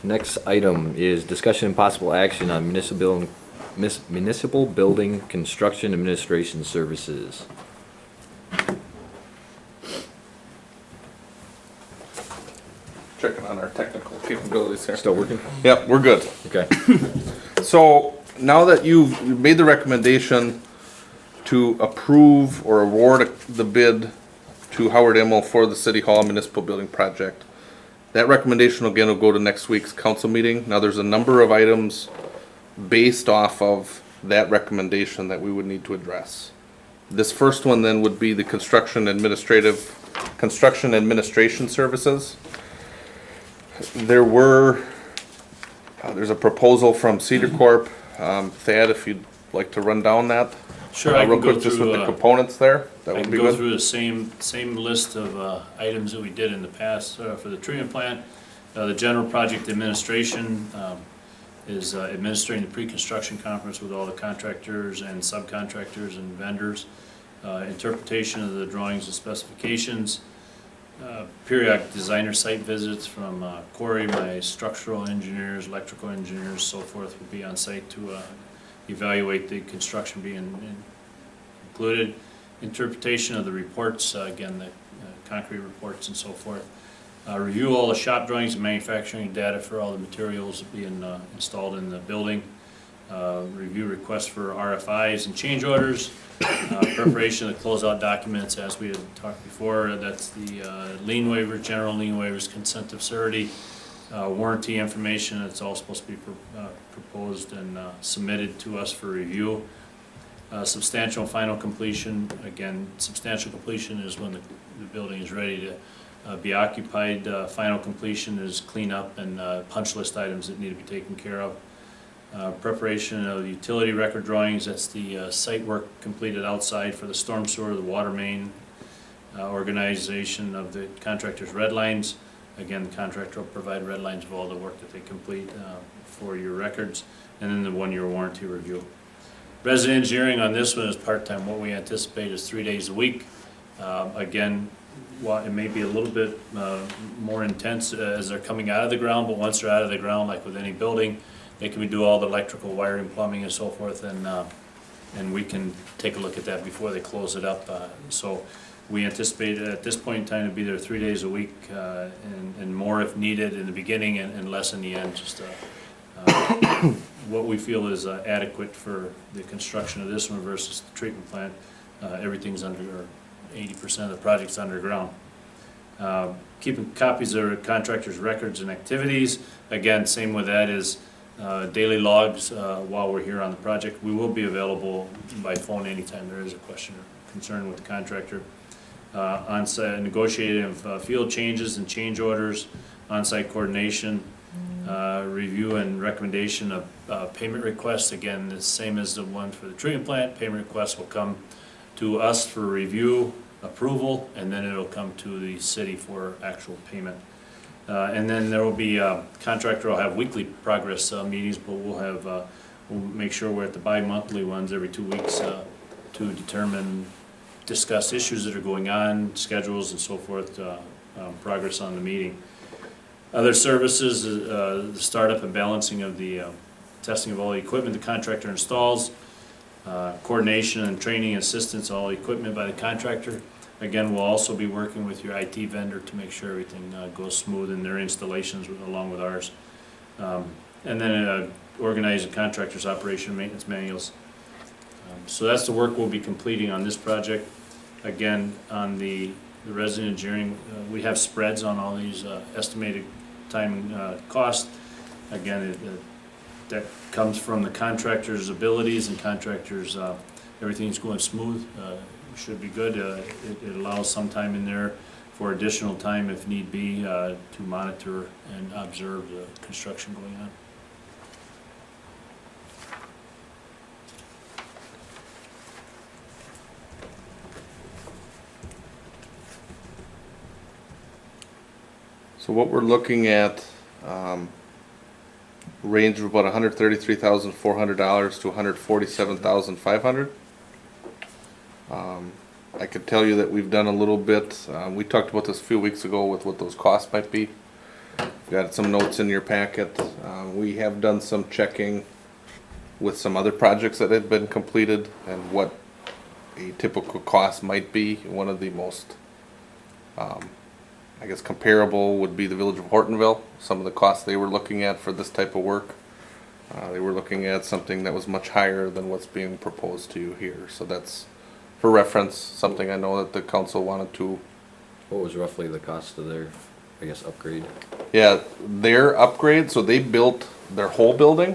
Next item is discussion and possible action on municipal building construction administration services. Checking on our technical capabilities here. Still working? Yep, we're good. Okay. So now that you've made the recommendation to approve or award the bid to Howard Immel for the City Hall Municipal Building Project, that recommendation again will go to next week's council meeting. Now there's a number of items based off of that recommendation that we would need to address. This first one then would be the construction administration services. There's a proposal from Cedar Corp. Thad, if you'd like to run down that. Sure, I Real can go quick, just with through, the components there, that I would can be go good. through the same list of items that we did in the past for the treatment plant. The general project administration is administering the pre-construction conference with all the contractors and subcontractors and vendors. Interpretation of the drawings and specifications. Periodic designer site visits from Corey, my structural engineers, electrical engineers, so forth, will be on site to evaluate the construction being included. Interpretation of the reports, again, the concrete reports and so forth. Review all the shop drawings and manufacturing data for all the materials being installed in the building. Review requests for RFIs and change orders. Preparation of the closeout documents, as we had talked before. That's the lien waiver, general lien waivers, consent of surety, warranty information. It's all supposed to be proposed and submitted to us for review. Substantial and final completion. Again, substantial completion is when the building is ready to be occupied. Final completion is cleanup and punch list items that need to be taken care of. Preparation of utility record drawings, that's the site work completed outside for the storm sewer, the water main, organization of the contractor's red lines. Again, the contractor will provide red lines of all the work that they complete for your records, and then the 1-year warranty review. Resident engineering on this one is part-time. What we anticipate is 3 days a week. Again, while it may be a little bit more intense as they're coming out of the ground, but once they're out of the ground, like with any building, they can do all the electrical, wiring, plumbing, and so forth, and we can take a look at that before they close it up. So we anticipate at this point in time to be there 3 days a week, and more if needed in the beginning and less in the end. Just what we feel is adequate for the construction of this one versus the treatment plant. Everything's under, or 80% of the project's underground. Keeping copies of contractors' records and activities. Again, same with that is daily logs while we're here on the project. We will be available by phone anytime there is a question or concern with the contractor. On-site negotiating of field changes and change orders, on-site coordination, review and recommendation of payment requests. Again, the same as the one for the treatment plant. Payment requests will come to us for review, approval, and then it'll come to the city for actual payment. And then there will be, contractor will have weekly progress meetings, but we'll make sure we're at the bi-monthly ones every 2 weeks to discuss issues that are going on, schedules and so forth, progress on the meeting. Other services, the startup and balancing of the testing of all the equipment the contractor installs, coordination and training assistance, all equipment by the contractor. Again, we'll also be working with your IT vendor to make sure everything goes smooth in their installations along with ours. And then organize the contractor's operation and maintenance manuals. So that's the work we'll be completing on this project. Again, on the resident engineering, we have spreads on all these estimated time and cost. Again, that comes from the contractor's abilities and contractors, everything's going smooth. Should be good. It allows some time in there for additional time if need be to monitor and observe the construction going on. So what we're looking at, range of about $133,400 to $147,500. I could tell you that we've done a little bit, we talked about this a few weeks ago with what those costs might be. We've got some notes in your packet. We have done some checking with some other projects that had been completed and what a typical cost might be. One of the most, I guess, comparable would be the village of Hortonville. Some of the costs they were looking at for this type of work. They were looking at something that was much higher than what's being proposed to you here. So that's, for reference, something I know that the council wanted to. What was roughly the cost of their, I guess, upgrade? Yeah, their upgrade, so they built their whole building.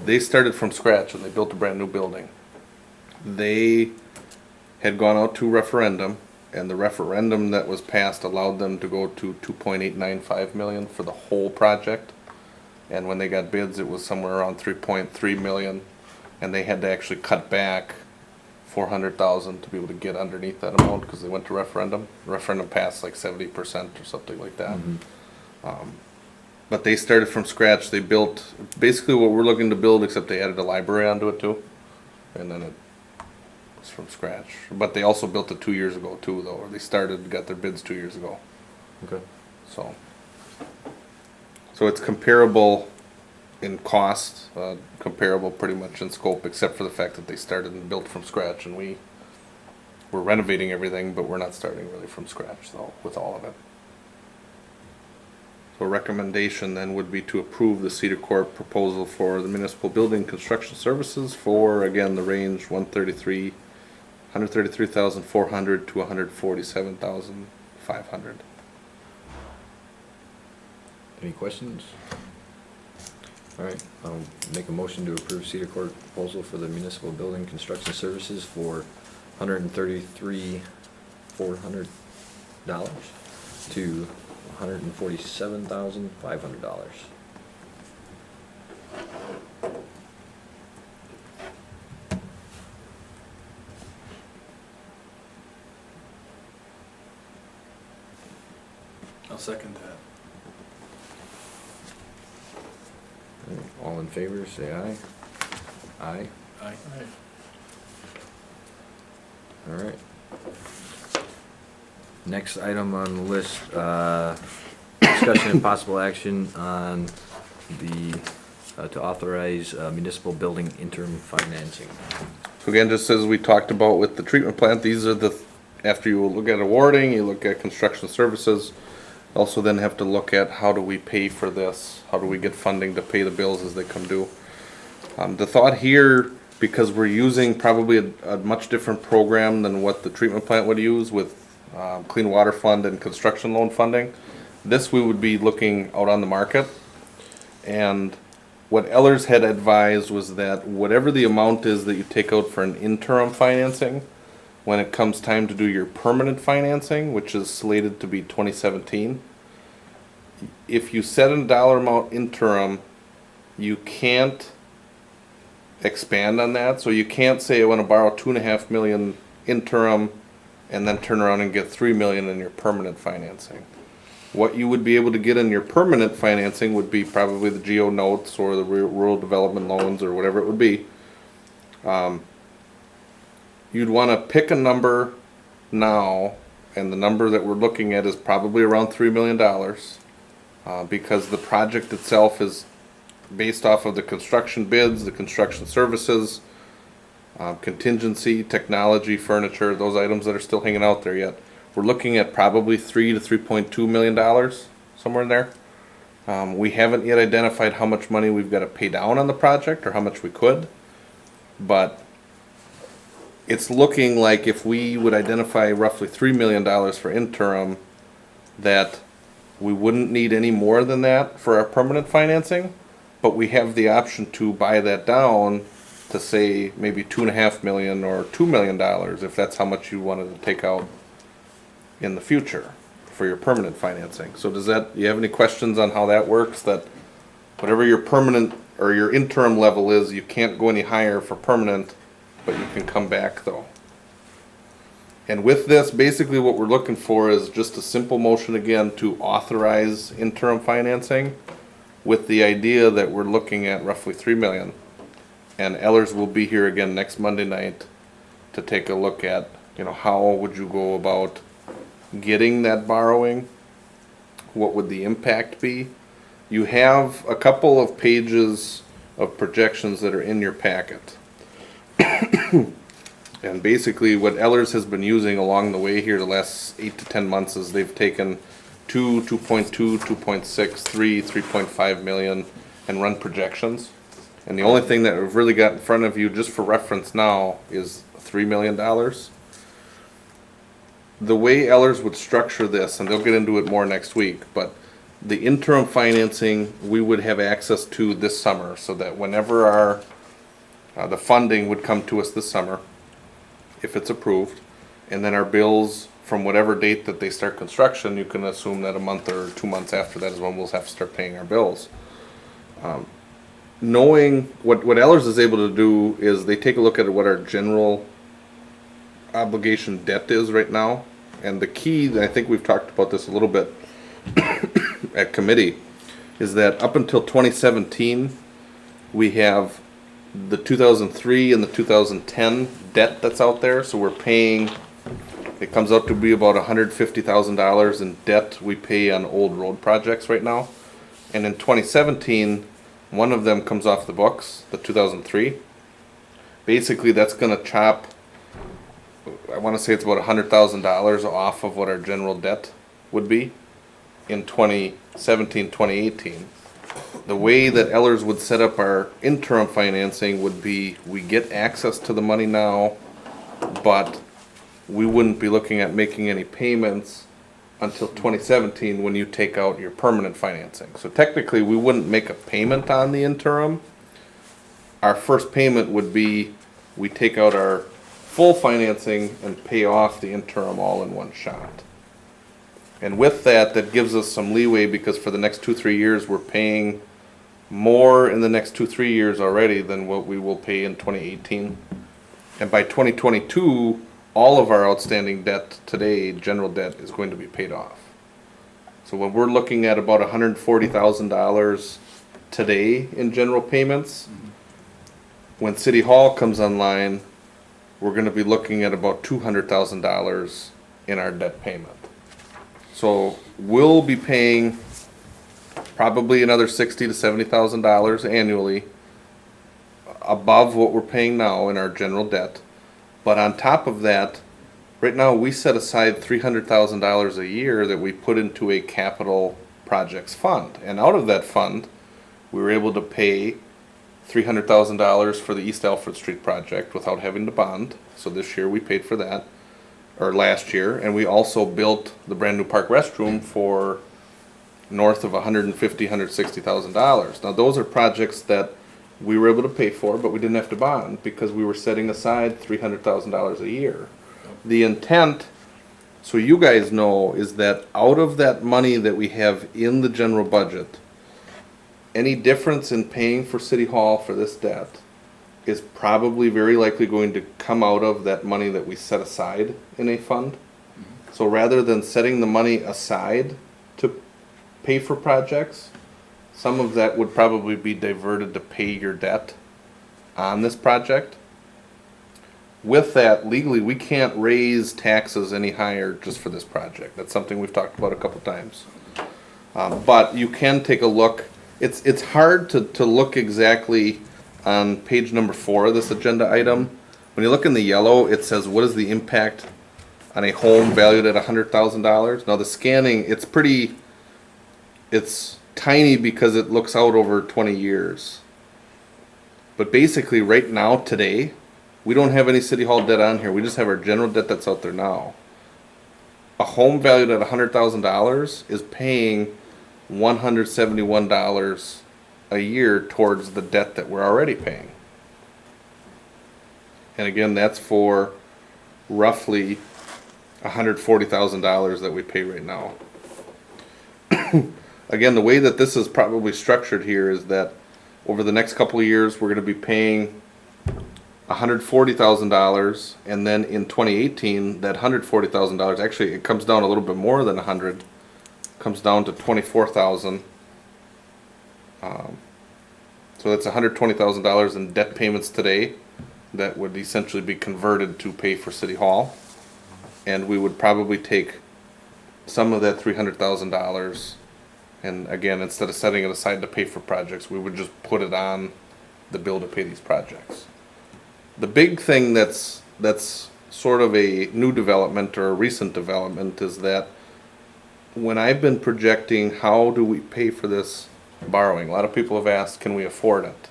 They started from scratch and they built a brand new building. They had gone out to referendum and the referendum that was passed allowed them to go to 2.895 million for the whole project. And when they got bids, it was somewhere around 3.3 million, and they had to actually cut back 400,000 to be able to get underneath that amount because they went to referendum. The referendum passed like 70% or something like that. But they started from scratch. They built basically what we're looking to build, except they added a library onto it too, and then it was from scratch. But they also built it 2 years ago too, though. Or they got their bids 2 years ago. Okay. So it's comparable in cost, comparable pretty much in scope, except for the fact that they started and built from scratch, and we're renovating everything, but we're not starting really from scratch though with all of it. So a recommendation then would be to approve the Cedar Corp proposal for the municipal building construction services for, again, the range 133,400 to 147,500. Any questions? All right, I'll make a motion to approve Cedar Court proposal for the municipal building construction services for $133,400 to $147,500. I'll second that. All in favor, say aye. Aye. Aye. All right. Next item on the list, discussion and possible action on to authorize municipal building interim financing. So again, just as we talked about with the treatment plant, these are after you look at awarding, you look at construction services. Also then have to look at how do we pay for this? How do we get funding to pay the bills as they come due? The thought here, because we're using probably a much different program than what the treatment plant would use with Clean Water Fund and construction loan funding, this we would be looking out on the market. And what Ellers had advised was that whatever the amount is that you take out for an interim financing, when it comes time to do your permanent financing, which is slated to be 2017, if you set a dollar amount interim, you can't expand on that. So you can't say I want to borrow $2.5 million interim and then turn around and get $3 million in your permanent financing. What you would be able to get in your permanent financing would be probably the GO notes or the rural development loans or whatever it would be. You'd want to pick a number now, and the number that we're looking at is probably around $3 million because the project itself is based off of the construction bids, the construction services, contingency, technology, furniture, those items that are still hanging out there yet. We're looking at probably $3 to $3.2 million, somewhere in there. We haven't yet identified how much money we've got to pay down on the project or how much we could, but it's looking like if we would identify roughly $3 million for interim, that we wouldn't need any more than that for our permanent financing, but we have the option to buy that down to say maybe $2.5 million or $2 million if that's how much you wanted to take out in the future for your permanent financing. So you have any questions on how that works? That whatever your permanent or your interim level is, you can't go any higher for permanent, but you can come back though. And with this, basically what we're looking for is just a simple motion again to authorize interim financing with the idea that we're looking at roughly $3 million. And Ellers will be here again next Monday night to take a look at, how would you go about getting that borrowing? What would the impact be? You have a couple of pages of projections that are in your packet. And basically what Ellers has been using along the way here the last 8 to 10 months is they've taken 2.2, 2.6, 3, 3.5 million and run projections. And the only thing that we've really got in front of you just for reference now is $3 million. The way Ellers would structure this, and they'll get into it more next week, but the interim financing we would have access to this summer so that whenever the funding would come to us this summer, if it's approved, and then our bills from whatever date that they start construction, you can assume that a month or 2 months after that is when we'll have to start paying our bills. Knowing what Ellers is able to do is they take a look at what our general obligation debt is right now. And the key, and I think we've talked about this a little bit at committee, is that up until 2017, we have the 2003 and the 2010 debt that's out there. So we're paying, it comes out to be about $150,000 in debt we pay on old road projects right now. And in 2017, one of them comes off the books, the 2003. Basically, that's going to chop, I want to say it's about $100,000 off of what our general debt would be in 2017, 2018. The way that Ellers would set up our interim financing would be, we get access to the money now, but we wouldn't be looking at making any payments until 2017 when you take out your permanent financing. So technically, we wouldn't make a payment on the interim. Our first payment would be, we take out our full financing and pay off the interim all in one shot. And with that, that gives us some leeway because for the next 2-3 years, we're paying more in the next 2-3 years already than what we will pay in 2018. And by 2022, all of our outstanding debt today, general debt, is going to be paid off. So when we're looking at about $140,000 today in general payments, when City Hall comes online, we're gonna be looking at about $200,000 in our debt payment. So we'll be paying probably another $60,000 to $70,000 annually above what we're paying now in our general debt. But on top of that, right now we set aside $300,000 a year that we put into a capital projects fund. And out of that fund, we were able to pay $300,000 for the East Alfred Street project without having to bond. So this year we paid for that, or last year. And we also built the brand new park restroom for north of $150,000, $160,000. Now those are projects that we were able to pay for, but we didn't have to bond because we were setting aside $300,000 a year. The intent, so you guys know, is that out of that money that we have in the general budget, any difference in paying for City Hall for this debt is probably very likely going to come out of that money that we set aside in a fund. So rather than setting the money aside to pay for projects, some of that would probably be diverted to pay your debt on this project. With that, legally, we can't raise taxes any higher just for this project. That's something we've talked about a couple times. But you can take a look. It's hard to look exactly on page number 4 of this agenda item. When you look in the yellow, it says, what is the impact on a home valued at $100,000? Now the scanning, it's tiny because it looks out over 20 years. But basically right now, today, we don't have any City Hall debt on here. We just have our general debt that's out there now. A home valued at $100,000 is paying $171 a year towards the debt that we're already paying. And again, that's for roughly $140,000 that we pay right now. Again, the way that this is probably structured here is that over the next couple of years, we're going to be paying $140,000, and then in 2018, that $140,000, actually it comes down a little bit more than 100, comes down to 24,000. So that's $120,000 in debt payments today that would essentially be converted to pay for City Hall. And we would probably take some of that $300,000, and again, instead of setting it aside to pay for projects, we would just put it on the bill to pay these projects. The big thing that's sort of a new development or a recent development is that when I've been projecting how do we pay for this borrowing, a lot of people have asked, can we afford it?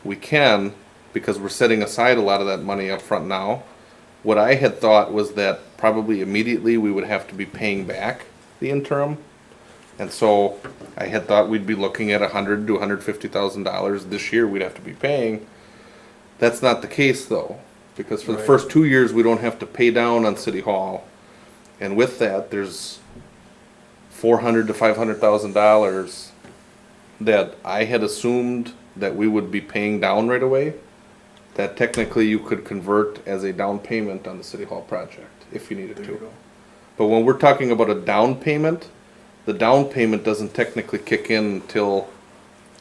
We can, because we're setting aside a lot of that money up front now. What I had thought was that probably immediately we would have to be paying back the interim. And so I had thought we'd be looking at $100,000 to $150,000 this year we'd have to be paying. That's not the case though, because for the first 2 years we don't have to pay down on City Hall. And with that, there's $400,000 to $500,000 that I had assumed that we would be paying down right away, that technically you could convert as a down payment on the City Hall project, if you needed There you to. go. But when we're talking about a down payment, the down payment doesn't technically kick in until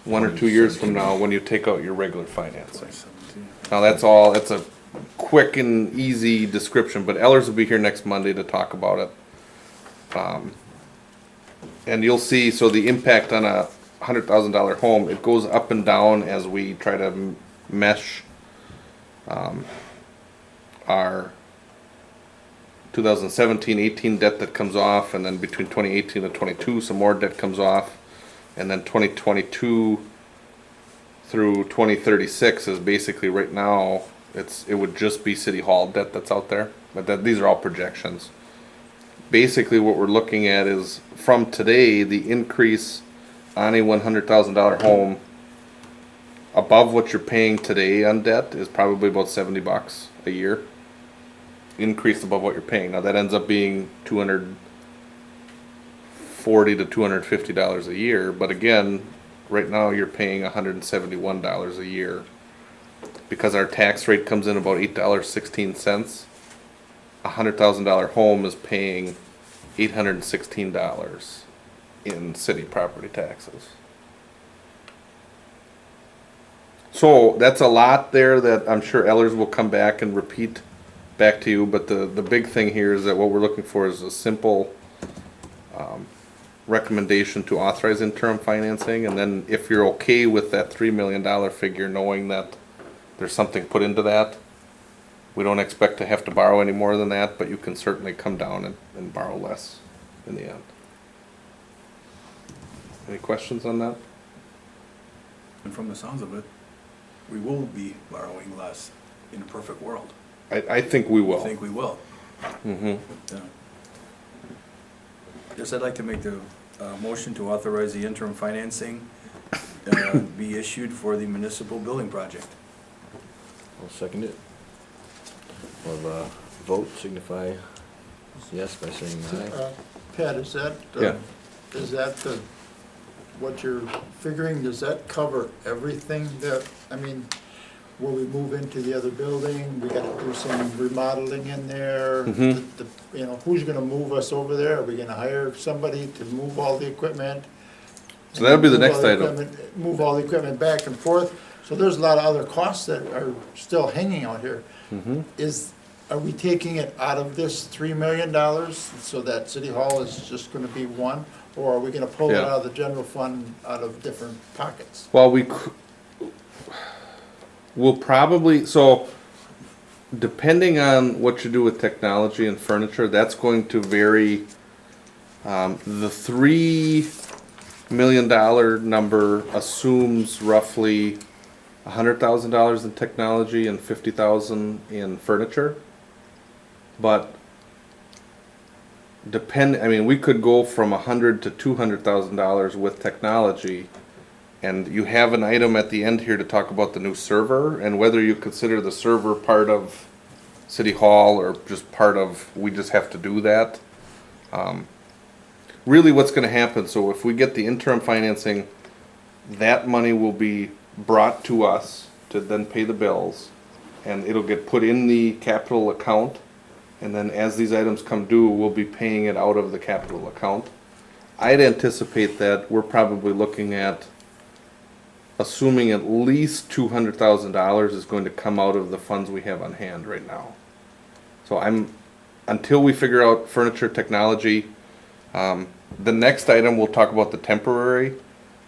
1 or 2 years from now when you take out your regular financing. Now, that's all, it's a quick and easy description, but Ellers will be here next Monday to talk about it. And you'll see, so the impact on a $100,000 home, it goes up and down as we try to mesh our 2017-18 debt that comes off, and then between 2018 and 22, some more debt comes off, and then 2022 through 2036 is basically right now, it would just be City Hall debt that's out there, but these are all projections. Basically, what we're looking at is, from today, the increase on a $100,000 home above what you're paying today on debt is probably about $70 a year. Increase above what you're paying. Now that ends up being $240 to $250 a year, but again, right now you're paying $171 a year. Because our tax rate comes in about $8.16, a $100,000 home is paying $816 in city property taxes. So that's a lot there that I'm sure Ellers will come back and repeat back to you, but the big thing here is that what we're looking for is a simple recommendation to authorize interim financing, and then if you're okay with that $3 million figure, knowing that there's something put into that, we don't expect to have to borrow any more than that, but you can certainly come down and borrow less in the end. Any questions on that? And from the sounds of it, we will be borrowing less in a perfect world. I think we I will. think we will. Mm-hmm. Yeah. Yes, I'd like to make the motion to authorize the interim financing be issued for the municipal building project. I'll second it. We'll have a vote, signify yes by saying aye. Pat, is that, Yeah. what you're figuring, does that cover everything that, I mean, will we move into the other building, we gotta do some remodeling in there? Mhm. You know, who's gonna move us over there, are we gonna hire somebody to move all the equipment? So that'll be the Move next all the item. equipment- Move all the equipment back and forth, so there's a lot of other costs that are still hanging out here. Mm-hmm. Are we taking it out of this $3 million so that City Hall is just gonna be one? Or are we gonna pull it Yeah. out of the general fund out of different pockets? Well, we'll probably, so depending on what you do with technology and furniture, that's going to vary. The $3 million number assumes roughly $100,000 in technology and $50,000 in furniture. But I mean, we could go from $100,000 to $200,000 with technology. And you have an item at the end here to talk about the new server and whether you consider the server part of City Hall or just part of, we just have to do that. Really what's gonna happen, so if we get the interim financing, that money will be brought to us to then pay the bills. And it'll get put in the capital account. And then as these items come due, we'll be paying it out of the capital account. I'd anticipate that we're probably looking at assuming at least $200,000 is going to come out of the funds we have on hand right now. So until we figure out furniture technology, the next item we'll talk about the temporary,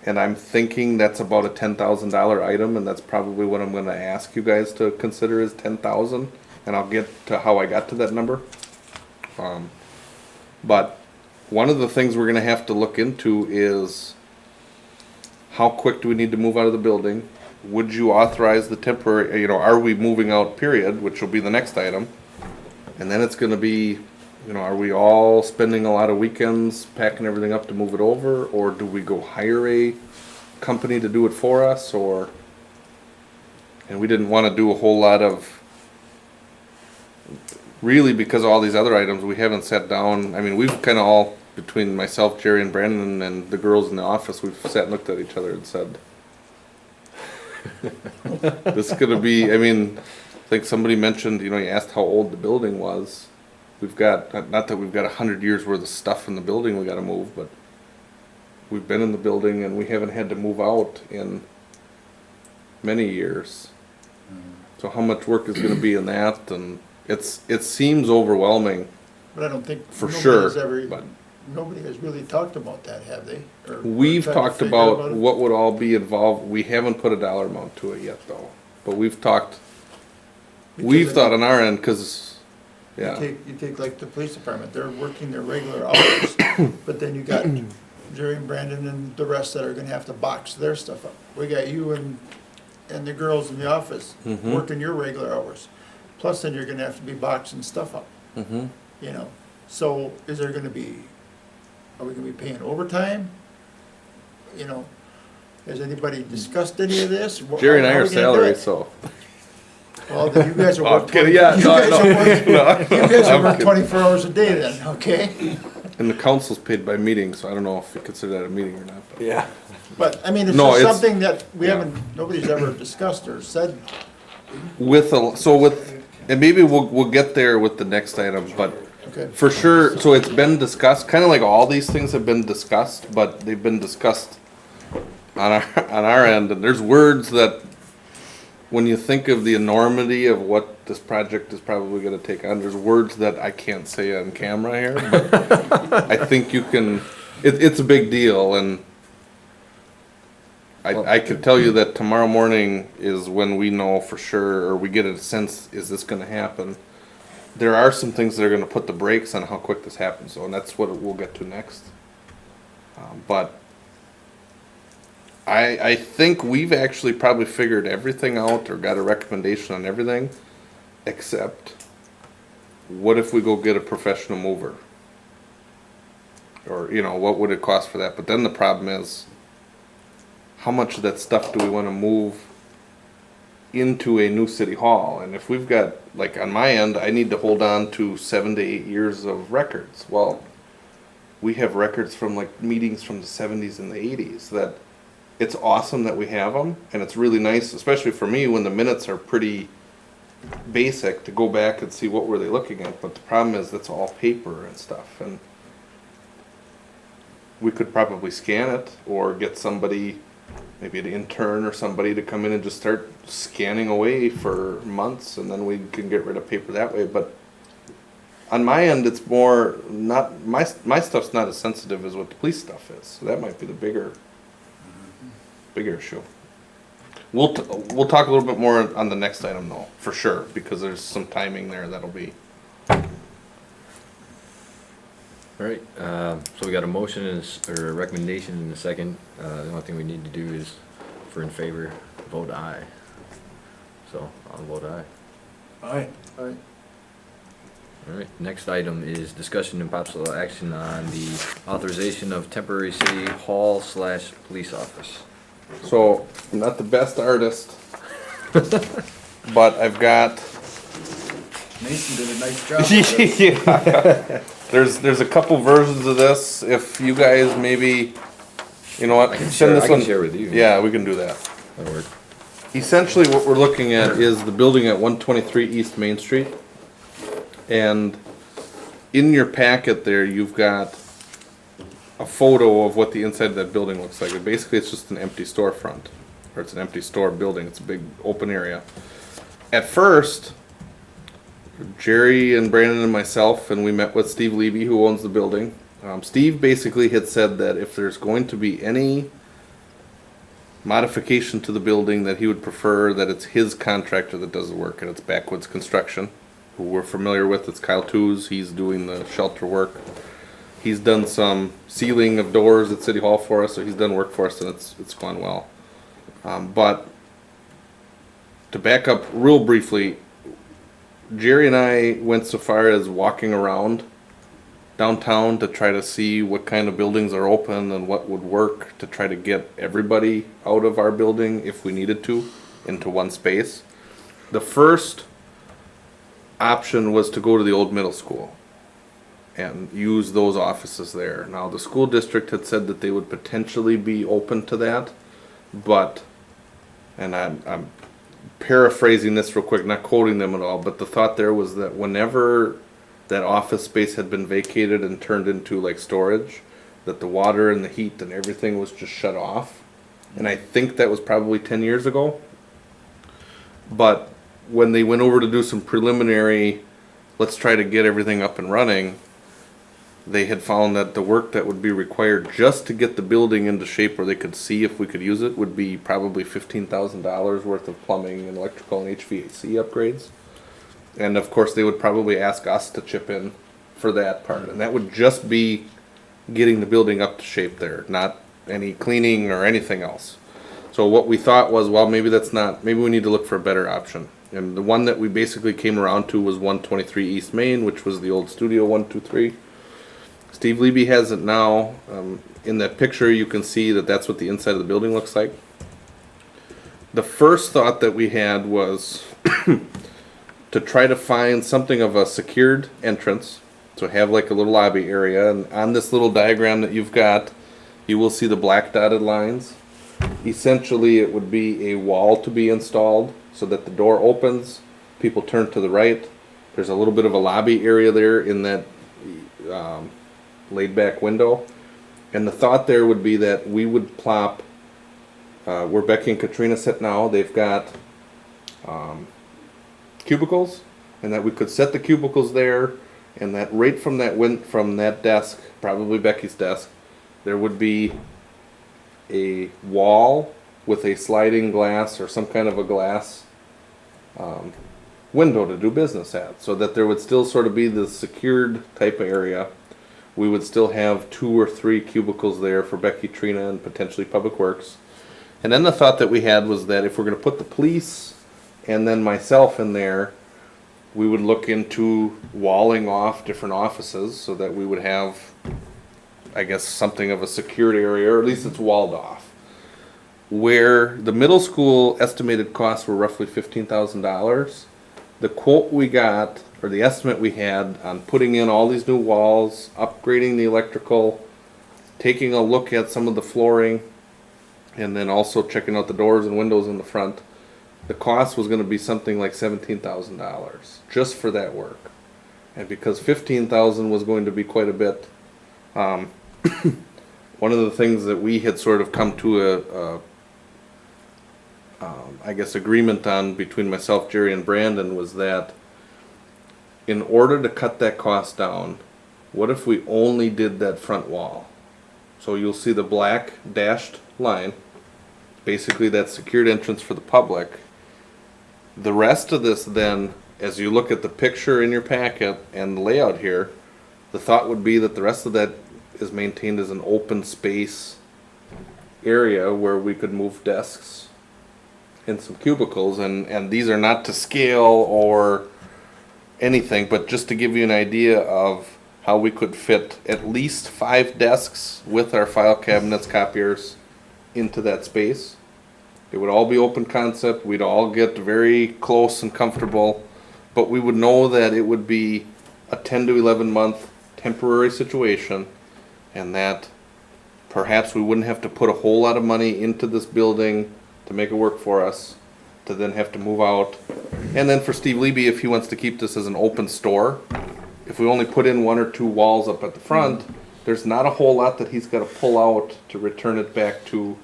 and I'm thinking that's about a $10,000 item, and that's probably what I'm gonna ask you guys to consider is 10,000, and I'll get to how I got to that number. But one of the things we're gonna have to look into is how quick do we need to move out of the building? Would you authorize the temporary, are we moving out, period, which will be the next item? And then it's gonna be, are we all spending a lot of weekends packing everything up to move it over? Or do we go hire a company to do it for us, and we didn't wanna do a whole lot of really, because of all these other items, we haven't sat down, I mean, we've kinda all, between myself, Jerry and Brandon and the girls in the office, we've sat and looked at each other and said, this is gonna be, I mean, I think somebody mentioned, you asked how old the building was. We've got, not that we've got 100 years worth of stuff in the building we gotta move, but we've been in the building and we haven't had to move out in many years. So how much work is gonna be in that, and it seems overwhelming, But I don't think. for nobody sure, has ever- but Nobody has really talked about that, have they? Or we've tried to talked figure about it? what would all be involved. We haven't put a dollar amount to it yet, though. But we've talked, we've Because thought on our end, cause, You yeah, take like the police department, they're working their regular hours, but then you got Jerry and Brandon and the rest that are gonna have to box their stuff up. We got you and the girls in the office Mhm. working your regular hours. Plus then you're gonna have to be boxing stuff up, mm-hmm. So is there gonna be, are we gonna be paying overtime? Has anybody discussed any of this? Jerry and I How are we gonna do salary, it? so. Well, then you guys are Oh, I'm working, kidding, you yeah, no, guys are no, working, no. you guys are I'm working kidding. 24 hours a day then, okay? And the council's paid by meeting, so I don't know if you consider that a meeting or not. But. Yeah. But, I mean, it's No, just it's- something that we yeah. haven't, nobody's ever discussed or said. And maybe we'll get there with the next item, but Okay. for sure, so it's been discussed, kinda like all these things have been discussed, but they've been discussed on our end, and there's words that, when you think of the enormity of what this project is probably gonna take on, there's words that I can't say on camera here, but I think you can, it's a big deal, and I can tell you that tomorrow morning is when we know for sure, or we get a sense, is this gonna happen? There are some things that are gonna put the brakes on how quick this happens, so, and that's what we'll get to next. But I think we've actually probably figured everything out, or got a recommendation on everything, except what if we go get a professional mover? Or, what would it cost for that? But then the problem is, how much of that stuff do we wanna move into a new city hall? And if we've got, like on my end, I need to hold on to 7 to 8 years of records. Well, we have records from like meetings from the 70s and the 80s that it's awesome that we have them, and it's really nice, especially for me when the minutes are pretty basic, to go back and see what were they looking at. But the problem is that's all paper and stuff, and we could probably scan it or get somebody, maybe an intern or somebody, to come in and just start scanning away for months, and then we can get rid of paper that way. But on my end, it's more not, my stuff's not as sensitive as what the police stuff is, so that might be the bigger issue. We'll talk a little bit more on the next item though, for sure, because there's some timing there that'll be. Alright, so we got a motion or a recommendation in a second. The only thing we need to do is, for in favor, vote aye. So, I'll vote aye. Aye. Alright, next item is discussion and possible action on the authorization of temporary city hall / police office. So, I'm not the best artist, but I've got. Mason did a nice job with this. Yeah. There's a couple versions of this. If you guys maybe, you know what, I can send share, this I can one. share with you. Yeah, we can do that. That'll work. Essentially, what we're looking at is the building at 123 East Main Street. And in your packet there, you've got a photo of what the inside of that building looks like. Basically, it's just an empty storefront, or it's an empty store building. It's a big open area. At first, Jerry and Brandon and myself, and we met with Steve Levy, who owns the building. Steve basically had said that if there's going to be any modification to the building, that he would prefer that it's his contractor that does the work, and it's Backwoods Construction, who we're familiar with. It's Kyle Tooze. He's doing the shelter work. He's done some sealing of doors at City Hall for us, so he's done work for us, and it's gone well. But to back up real briefly, Jerry and I went so far as walking around downtown to try to see what kind of buildings are open and what would work to try to get everybody out of our building if we needed to into one space. The first option was to go to the old middle school and use those offices there. Now, the school district had said that they would potentially be open to that, but, and I'm paraphrasing this real quick, not quoting them at all, but the thought there was that whenever that office space had been vacated and turned into like storage, that the water and the heat and everything was just shut off. And I think that was probably 10 years ago. But when they went over to do some preliminary, let's try to get everything up and running, they had found that the work that would be required just to get the building into shape where they could see if we could use it would be probably $15,000 worth of plumbing and electrical and HVAC upgrades. And of course, they would probably ask us to chip in for that part. And that would just be getting the building up to shape there, not any cleaning or anything else. So what we thought was, well, maybe that's not, maybe we need to look for a better option. And the one that we basically came around to was 123 East Main, which was the old Studio 123. Steve Leby has it now. In that picture, you can see that that's what the inside of the building looks like. The first thought that we had was to try to find something of a secured entrance. So have like a little lobby area. And on this little diagram that you've got, you will see the black dotted lines. Essentially, it would be a wall to be installed so that the door opens, people turn to the right. There's a little bit of a lobby area there in that laid back window. And the thought there would be that we would plop, where Becky and Katrina sit now, they've got cubicles, and that we could set the cubicles there, and that right from that desk, probably Becky's desk, there would be a wall with a sliding glass or some kind of a glass window to do business at, so that there would still sort of be the secured type of area. We would still have 2 or 3 cubicles there for Becky, Trina, and potentially Public Works. And then the thought that we had was that if we're going to put the police and then myself in there, we would look into walling off different offices so that we would have, I guess, something of a secured area, or at least it's walled off. Where the middle school estimated costs were roughly $15,000, the quote we got, or the estimate we had on putting in all these new walls, upgrading the electrical, taking a look at some of the flooring, and then also checking out the doors and windows in the front, the cost was going to be something like $17,000 just for that work. And because $15,000 was going to be quite a bit, one of the things that we had sort of come to I guess agreement on between myself, Jerry, and Brandon was that in order to cut that cost down, what if we only did that front wall? So you'll see the black dashed line, basically that secured entrance for the public. The rest of this then, as you look at the picture in your packet and the layout here, the thought would be that the rest of that is maintained as an open space area where we could move desks and some cubicles, and these are not to scale or anything, but just to give you an idea of how we could fit at least 5 desks with our file cabinets, copiers into that space. It would all be open concept. We'd all get very close and comfortable, but we would know that it would be a 10 to 11 month temporary situation, and that perhaps we wouldn't have to put a whole lot of money into this building to make it work for us, to then have to move out. And then for Steve Leby, if he wants to keep this as an open store, if we only put in 1 or 2 walls up at the front, there's not a whole lot that he's got to pull out to return it back to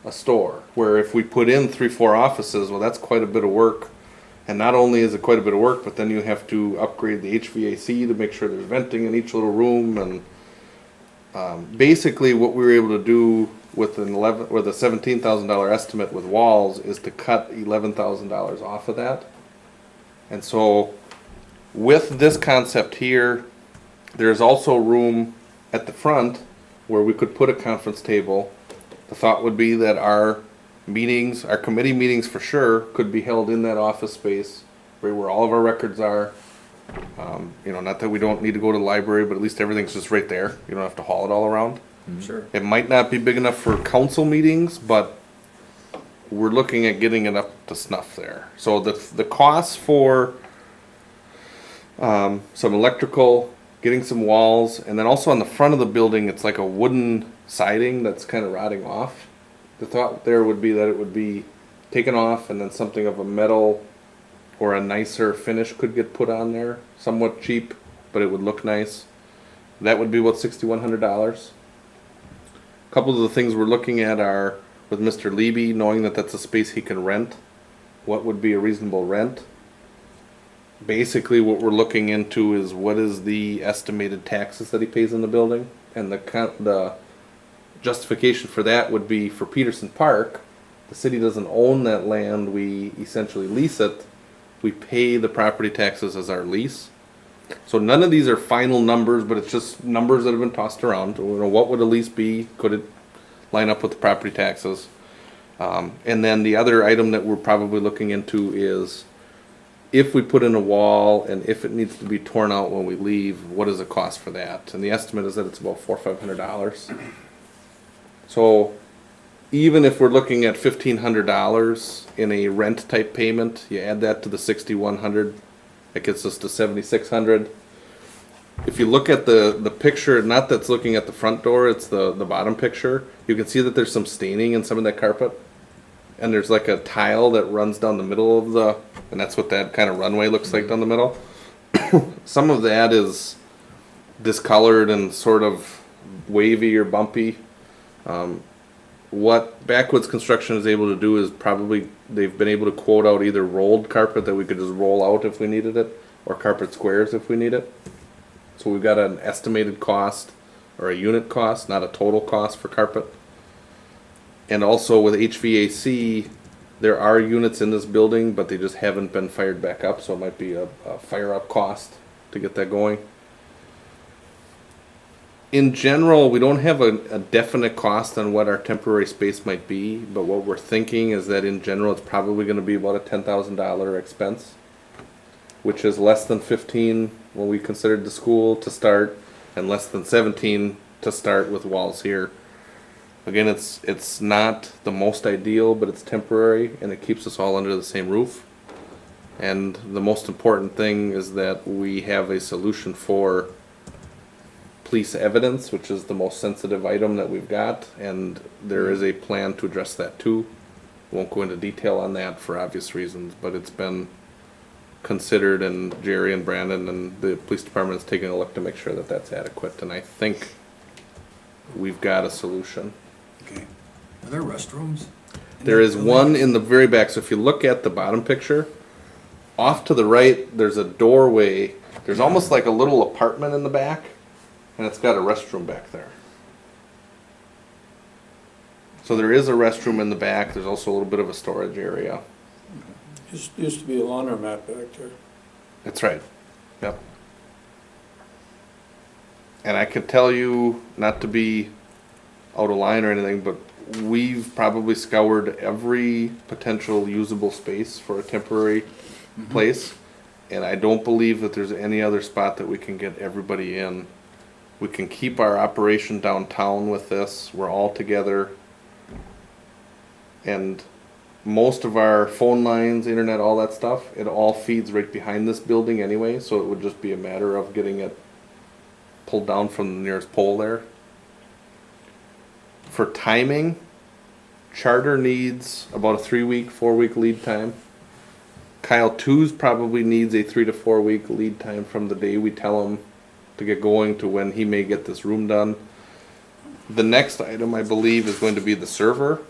a store. Where if we put in 3, 4 offices, well, that's quite a bit of work. And not only is it quite a bit of work, but then you have to upgrade the HVAC to make sure there's venting in each little room. And basically what we were able to do with a $17,000 estimate with walls is to cut $11,000 off of that. And so with this concept here, there's also room at the front where we could put a conference table. The thought would be that our meetings, our committee meetings for sure, could be held in that office space where all of our records are. Not that we don't need to go to the library, but at least everything's just right there. You don't have to haul it all around. Sure. It might not be big enough for council meetings, but we're looking at getting it up to snuff there. So the cost for some electrical, getting some walls, and then also on the front of the building, it's like a wooden siding that's kind of rotting off. The thought there would be that it would be taken off and then something of a metal or a nicer finish could get put on there, somewhat cheap, but it would look nice. That would be about $6,100. A couple of the things we're looking at are with Mr. Leby, knowing that that's a space he can rent. What would be a reasonable rent? Basically, what we're looking into is what is the estimated taxes that he pays in the building, and the justification for that would be for Peterson Park. The city doesn't own that land; we essentially lease it. We pay the property taxes as our lease. So none of these are final numbers, but it's just numbers that have been tossed around. You know, what would a lease be? Could it line up with the property taxes? And then the other item that we're probably looking into is if we put in a wall and if it needs to be torn out when we leave, what is the cost for that? And the estimate is that it's about $400 or $500. So even if we're looking at $1,500 in a rent type payment, you add that to the $6,100, that gets us to $7,600. If you look at the picture, not that's looking at the front door, it's the bottom picture, you can see that there's some staining in some of that carpet. And there's like a tile that runs down the middle of and that's what that kind of runway looks like down the middle. Some of that is discolored and sort of wavy or bumpy. What Backwoods Construction is able to do is probably, they've been able to quote out either rolled carpet that we could just roll out if we needed it, or carpet squares if we need it. So we've got an estimated cost, or a unit cost, not a total cost for carpet. And also with HVAC, there are units in this building, but they just haven't been fired back up, so it might be a fire up cost to get that going. In general, we don't have a definite cost on what our temporary space might be, but what we're thinking is that in general, it's probably going to be about a $10,000 expense, which is less than 15 when we considered the school to start, and less than 17 to start with walls here. Again, it's not the most ideal, but it's temporary, and it keeps us all under the same roof. And the most important thing is that we have a solution for police evidence, which is the most sensitive item that we've got, and there is a plan to address that too. Won't go into detail on that for obvious reasons, but it's been considered, and Jerry and Brandon and the police department is taking a look to make sure that that's adequate, and I think we've got a solution. Okay. Are there restrooms? There is one in the very back, so if you look at the bottom picture, off to the right, there's a doorway. There's almost like a little apartment in the back, and it's got a restroom back there. So there is a restroom in the back. There's also a little bit of a storage area. Used to be a laundromat back there. That's right. Yep. And I can tell you, not to be out of line or anything, but we've probably scoured every potential usable space for a temporary place, and I don't believe that there's any other spot that we can get everybody in. We can keep our operation downtown with this. We're all together, and most of our phone lines, internet, all that stuff, it all feeds right behind this building anyway, so it would just be a matter of getting it pulled down from the nearest pole there. For timing, Charter needs about a 3-week, 4-week lead time. Kyle 2's probably needs a 3 to 4 week lead time from the day we tell him to get going to when he may get this room done. The next item, I believe, is going to be the server.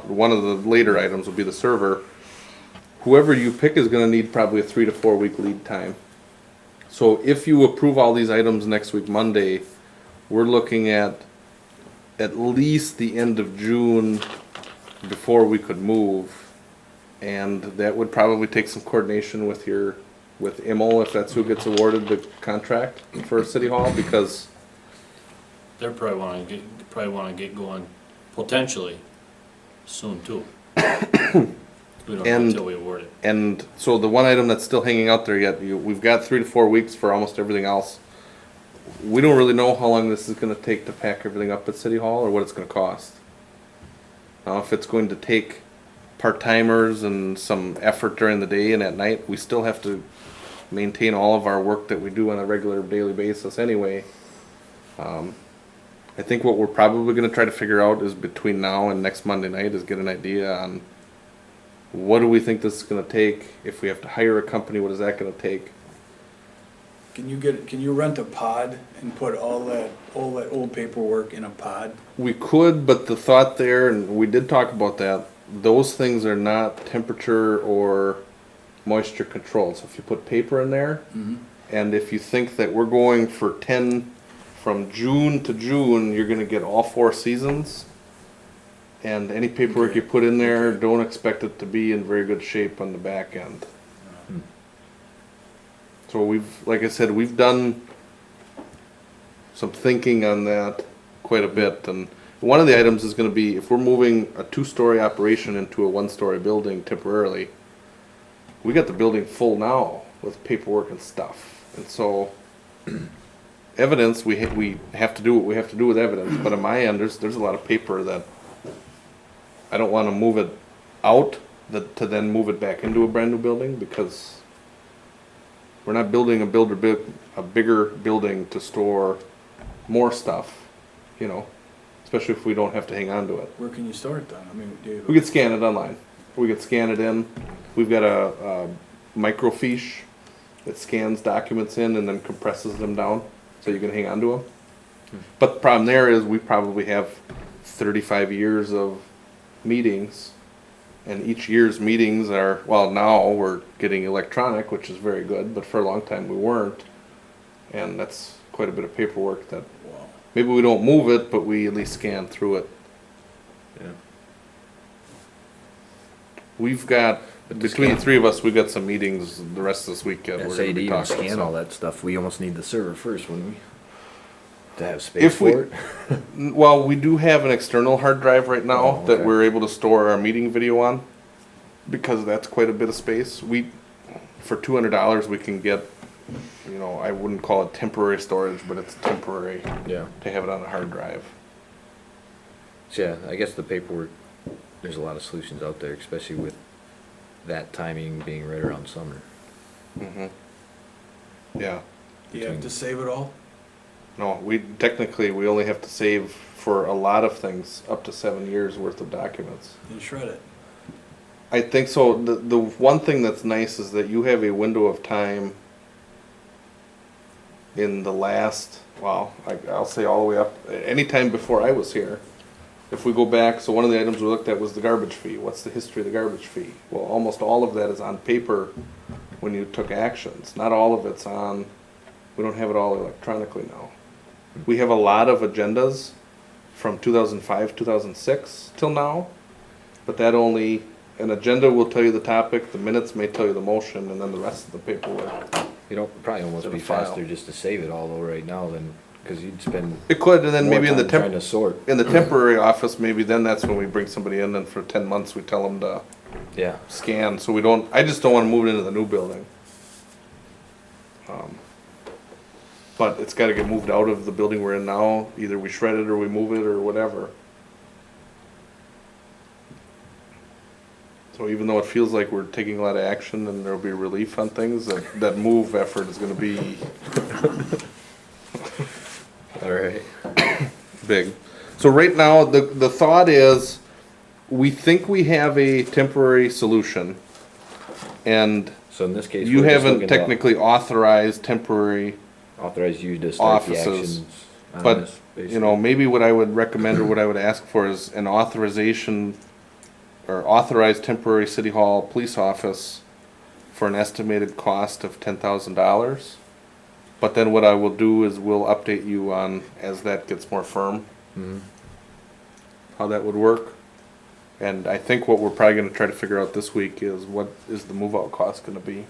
One of the later items will be the server. Whoever you pick is going to need probably a 3 to 4 week lead time. So if you approve all these items next week, Monday, we're looking at least the end of June before we could move. And that would probably take some coordination with IMO, if that's who gets awarded the contract for City Hall, because They probably wanna get going potentially soon too. We don't know And- until we award it. and so the one item that's still hanging out there yet, we've got 3 to 4 weeks for almost everything else. We don't really know how long this is gonna take to pack everything up at City Hall or what it's gonna cost. Now, if it's going to take part-timers and some effort during the day and at night, we still have to maintain all of our work that we do on a regular daily basis anyway. I think what we're probably gonna try to figure out is between now and next Monday night is get an idea on what do we think this is gonna take? If we have to hire a company, what is that gonna take? Can you rent a pod and put all that old paperwork in a pod? We could, but the thought there, and we did talk about that, those things are not temperature or moisture controlled. So if you put paper in there, and if you think that we're going for 10, from June to June, you're gonna get all 4 seasons. And any paperwork you put in there, don't expect it to be in very good shape on the back end. So like I said, we've done some thinking on that quite a bit. And one of the items is gonna be, if we're moving a 2-story operation into a 1-story building temporarily, we got the building full now with paperwork and stuff. And so, evidence, we have to do what we have to do with evidence. But on my end, there's a lot of paper that I don't wanna move it out to then move it back into a brand new building, because we're not building a bigger building to store more stuff, you know, especially if we don't have to hang on to it. Where can you store it then? I mean, We could scan it online. We could scan it in. We've got a microfiche that scans documents in and then compresses them down so you can hang on to them. But the problem there is we probably have 35 years of meetings, and each year's meetings are, well, now we're getting electronic, which is very good, but for a long time we weren't. And that's quite a bit of paperwork that wow. maybe we don't move it, but we at least scan through it. Yeah. We've got, between the 3 of us, we've got some meetings the rest of this weekend. Yeah, We're say gonna to be even talking, scan so. all that stuff, we almost need the server first, wouldn't we? To have space If we- for it. Well, we do have an external hard drive right now Oh, that okay. we're able to store our meeting video on, because that's quite a bit of space. For $200, we can get, you know, I wouldn't call it temporary storage, but it's temporary Yeah. to have it on a hard drive. So yeah, I guess the paperwork, there's a lot of solutions out there, especially with that timing being right around summer. Mm-hmm. Yeah. Do you have to save it all? No, technically, we only have to save for a lot of things up to 7 years worth of documents. Then shred it. I think so. The one thing that's nice is that you have a window of time in the last, well, I'll say all the way up, anytime before I was here. If we go back, so one of the items we looked at was the garbage fee. What's the history of the garbage fee? Well, almost all of that is on paper when you took actions. Not all of it's on, we don't have it all electronically now. We have a lot of agendas from 2005, 2006 till now, but that only, an agenda will tell you the topic, the minutes may tell you the motion, and then the rest of the paperwork. You know, probably almost To the be file. faster just to save it all though right now than, cause you'd spend It could, and then more maybe in the time trying to sort. in the temporary office, maybe then that's when we bring somebody in, and for 10 months we tell them to Yeah. scan, so we don't, I just don't wanna move it into the new building. But it's gotta get moved out of the building we're in now, either we shred it or we move it or whatever. So even though it feels like we're taking a lot of action and there'll be relief on things, that move effort is gonna be Alright. big. So right now, the thought is, we think we have a temporary solution. And So in this case, you we're just haven't looking to technically authorized temporary, authorize you to start the offices, actions on but, this, you basically. know, maybe what I would recommend or what I would ask for is an authorization or authorized temporary city hall police office for an estimated cost of $10,000. But then what I will do is we'll update you on, as that gets more firm, Mhm. how that would work. And I think what we're probably gonna try to figure out this week is what is the move-out cost gonna be?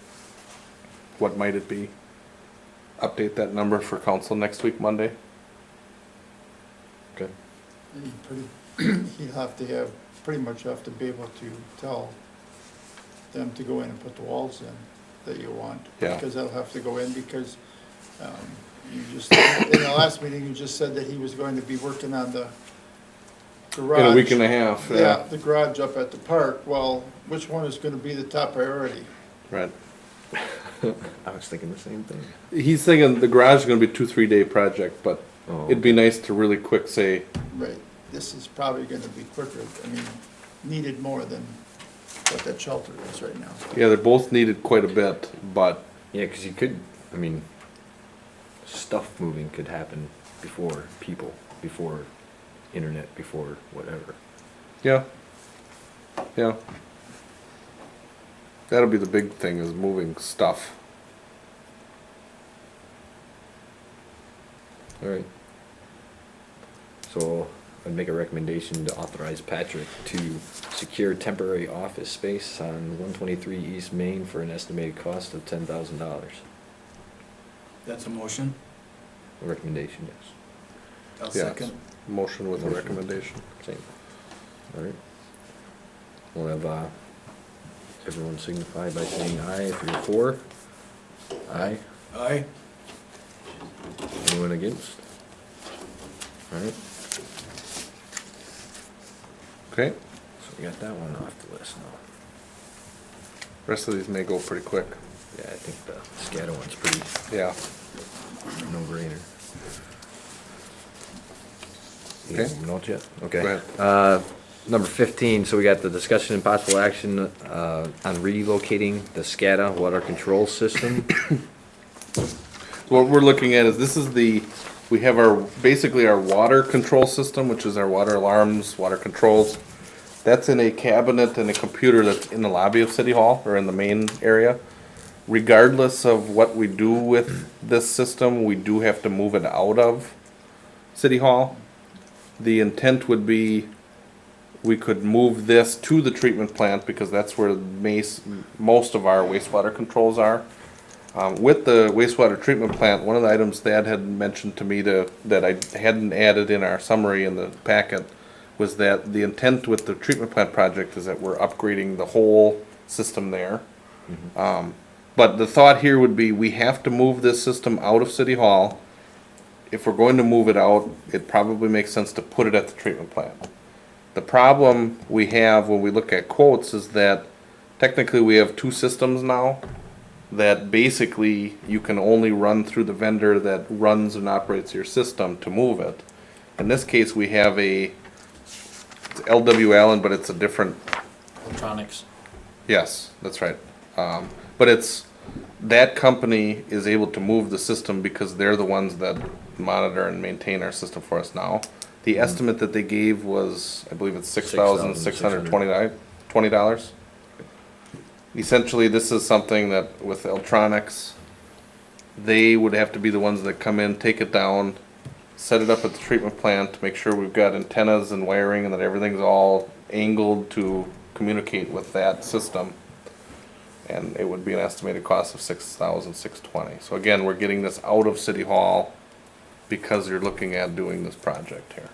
What might it be? Update that number for council next week, Monday. Okay. He'll have to have, pretty much have to be able to tell them to go in and put the walls in that you want. Yeah. Because they'll have to go in because, you just, in the last meeting, you just said that he was going to be working on the garage. In a week and a half, Yeah, the garage up at the park. Well, which one is gonna be the top priority? Right. I was thinking the same thing. He's thinking the garage is gonna be 2-3 day project, but Oh, it'd be nice to really quick say, Right, this is probably gonna be quicker, I mean, needed more than what that shelter is right now. yeah, they're both needed quite a bit, but yeah, because you could, I mean, stuff moving could happen before people, before internet, before whatever. yeah. Yeah. That'll be the big thing, is moving stuff. All right. So I'd make a recommendation to authorize Patrick to secure temporary office space on 123 East Main for an estimated cost of $10,000. That's a motion. Recommendation, yes. I'll Yeah. second. Motion with a Motion. recommendation. Same. All right. We'll have, everyone signify by saying aye if you're for. Aye. Aye. Anyone against? All right, Okay, so we got that one off the list now. rest of these may go pretty quick. Yeah, I think the SCADA one's pretty Yeah. no-brainer. You Okay. have notes yet? Okay. Go ahead. Number 15, so we got the discussion and possible action, on relocating the SCADA water control system. What we're looking at is, this is we have our, basically our water control system, which is our water alarms, water controls. That's in a cabinet and a computer that's in the lobby of City Hall, or in the main area. Regardless of what we do with this system, we do have to move it out of City Hall. The intent would be, we could move this to the treatment plant, because that's where most of our wastewater controls are. With the wastewater treatment plant, one of the items Thad had mentioned to me that I hadn't added in our summary in the packet was that the intent with the treatment plant project is that we're upgrading the whole system there. But the thought here would be, we have to move this system out of City Hall. If we're going to move it out, it probably makes sense to put it at the treatment plant. The problem we have when we look at quotes is that technically we have two systems now, that basically you can only run through the vendor that runs and operates your system to move it. In this case, we have it's LW Allen, but it's a different, Electronics. yes, that's right. But that company is able to move the system because they're the ones that monitor and maintain our system for us now. The estimate that they gave was, I believe it's $6,620. Essentially, this is something that with electronics, they would have to be the ones that come in, take it down, set it up at the treatment plant, make sure we've got antennas and wiring and that everything's all angled to communicate with that system. And it would be an estimated cost of $6,620. So again, we're getting this out of City Hall because you're looking at doing this project here.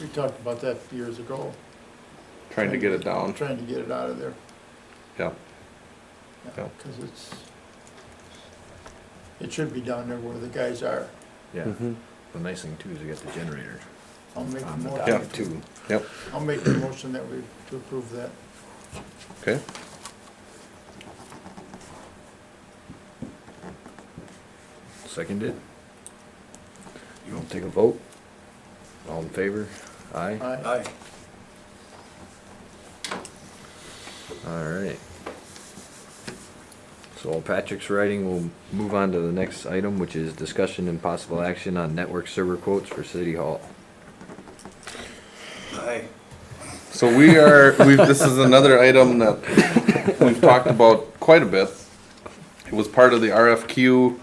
We talked about that years ago. Trying to get it down. Trying to get it out of there. Yeah. Yeah. Because it should be down there where the guys are. Yeah, Mhm. the nice thing too is you got the generator I'll make the on the motion. dock too. Yep. I'll make the motion that we, to approve that. Okay. Seconded. You want to take a vote? All in favor? Aye? Aye. Aye. All right. So while Patrick's writing, we'll move on to the next item, which is discussion and possible action on network server quotes for City Hall. Aye. So this is another item that we've talked about quite a bit. It was part of the RFQ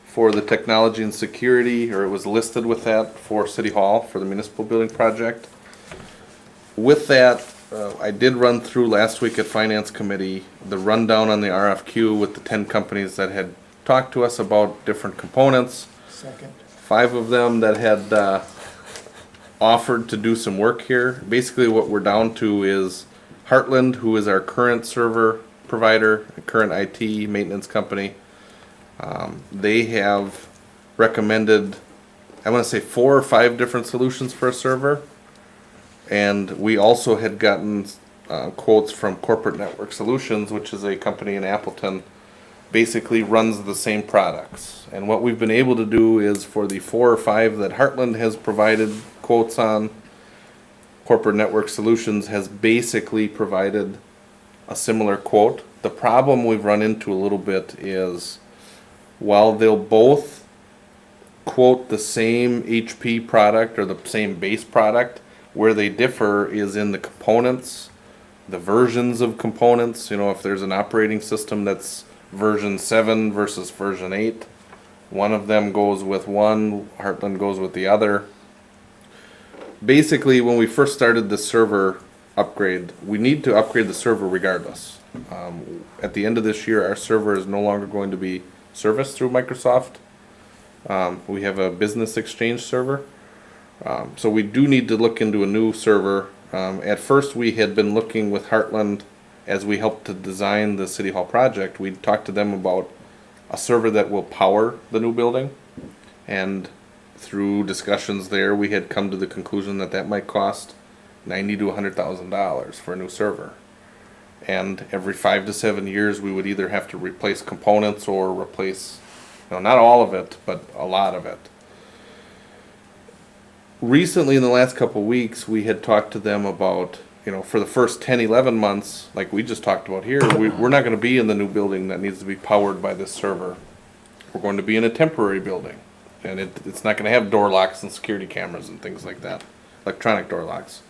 for the technology and security, or it was listed with that for City Hall for the municipal building project. With that, I did run through last week at Finance Committee the rundown on the RFQ with the 10 companies that had talked to us about different components. Second. 5 of them that had offered to do some work here. Basically what we're down to is Heartland, who is our current server provider, current IT maintenance company. They have recommended, I want to say 4 or 5 different solutions for a server. And we also had gotten quotes from Corporate Network Solutions, which is a company in Appleton, basically runs the same products. And what we've been able to do is for the 4 or 5 that Heartland has provided quotes on, Corporate Network Solutions has basically provided a similar quote. The problem we've run into a little bit is while they'll both quote the same HP product or the same base product, where they differ is in the components, the versions of components. You know, if there's an operating system that's version 7 versus version 8, one of them goes with one, Heartland goes with the other. Basically, when we first started the server upgrade, we need to upgrade the server regardless. At the end of this year, our server is no longer going to be serviced through Microsoft. We have a business exchange server. So we do need to look into a new server. At first, we had been looking with Heartland as we helped to design the City Hall project. We talked to them about a server that will power the new building. And through discussions there, we had come to the conclusion that that might cost $90,000 to $100,000 for a new server. And every 5 to 7 years, we would either have to replace components or replace, you know, not all of it, but a lot of it. Recently, in the last couple of weeks, we had talked to them about, you know, for the first 10, 11 months, like we just talked about here, we're not going to be in the new building that needs to be powered by this server. We're going to be in a temporary building. And it's not going to have door locks and security cameras and things like that, electronic door locks.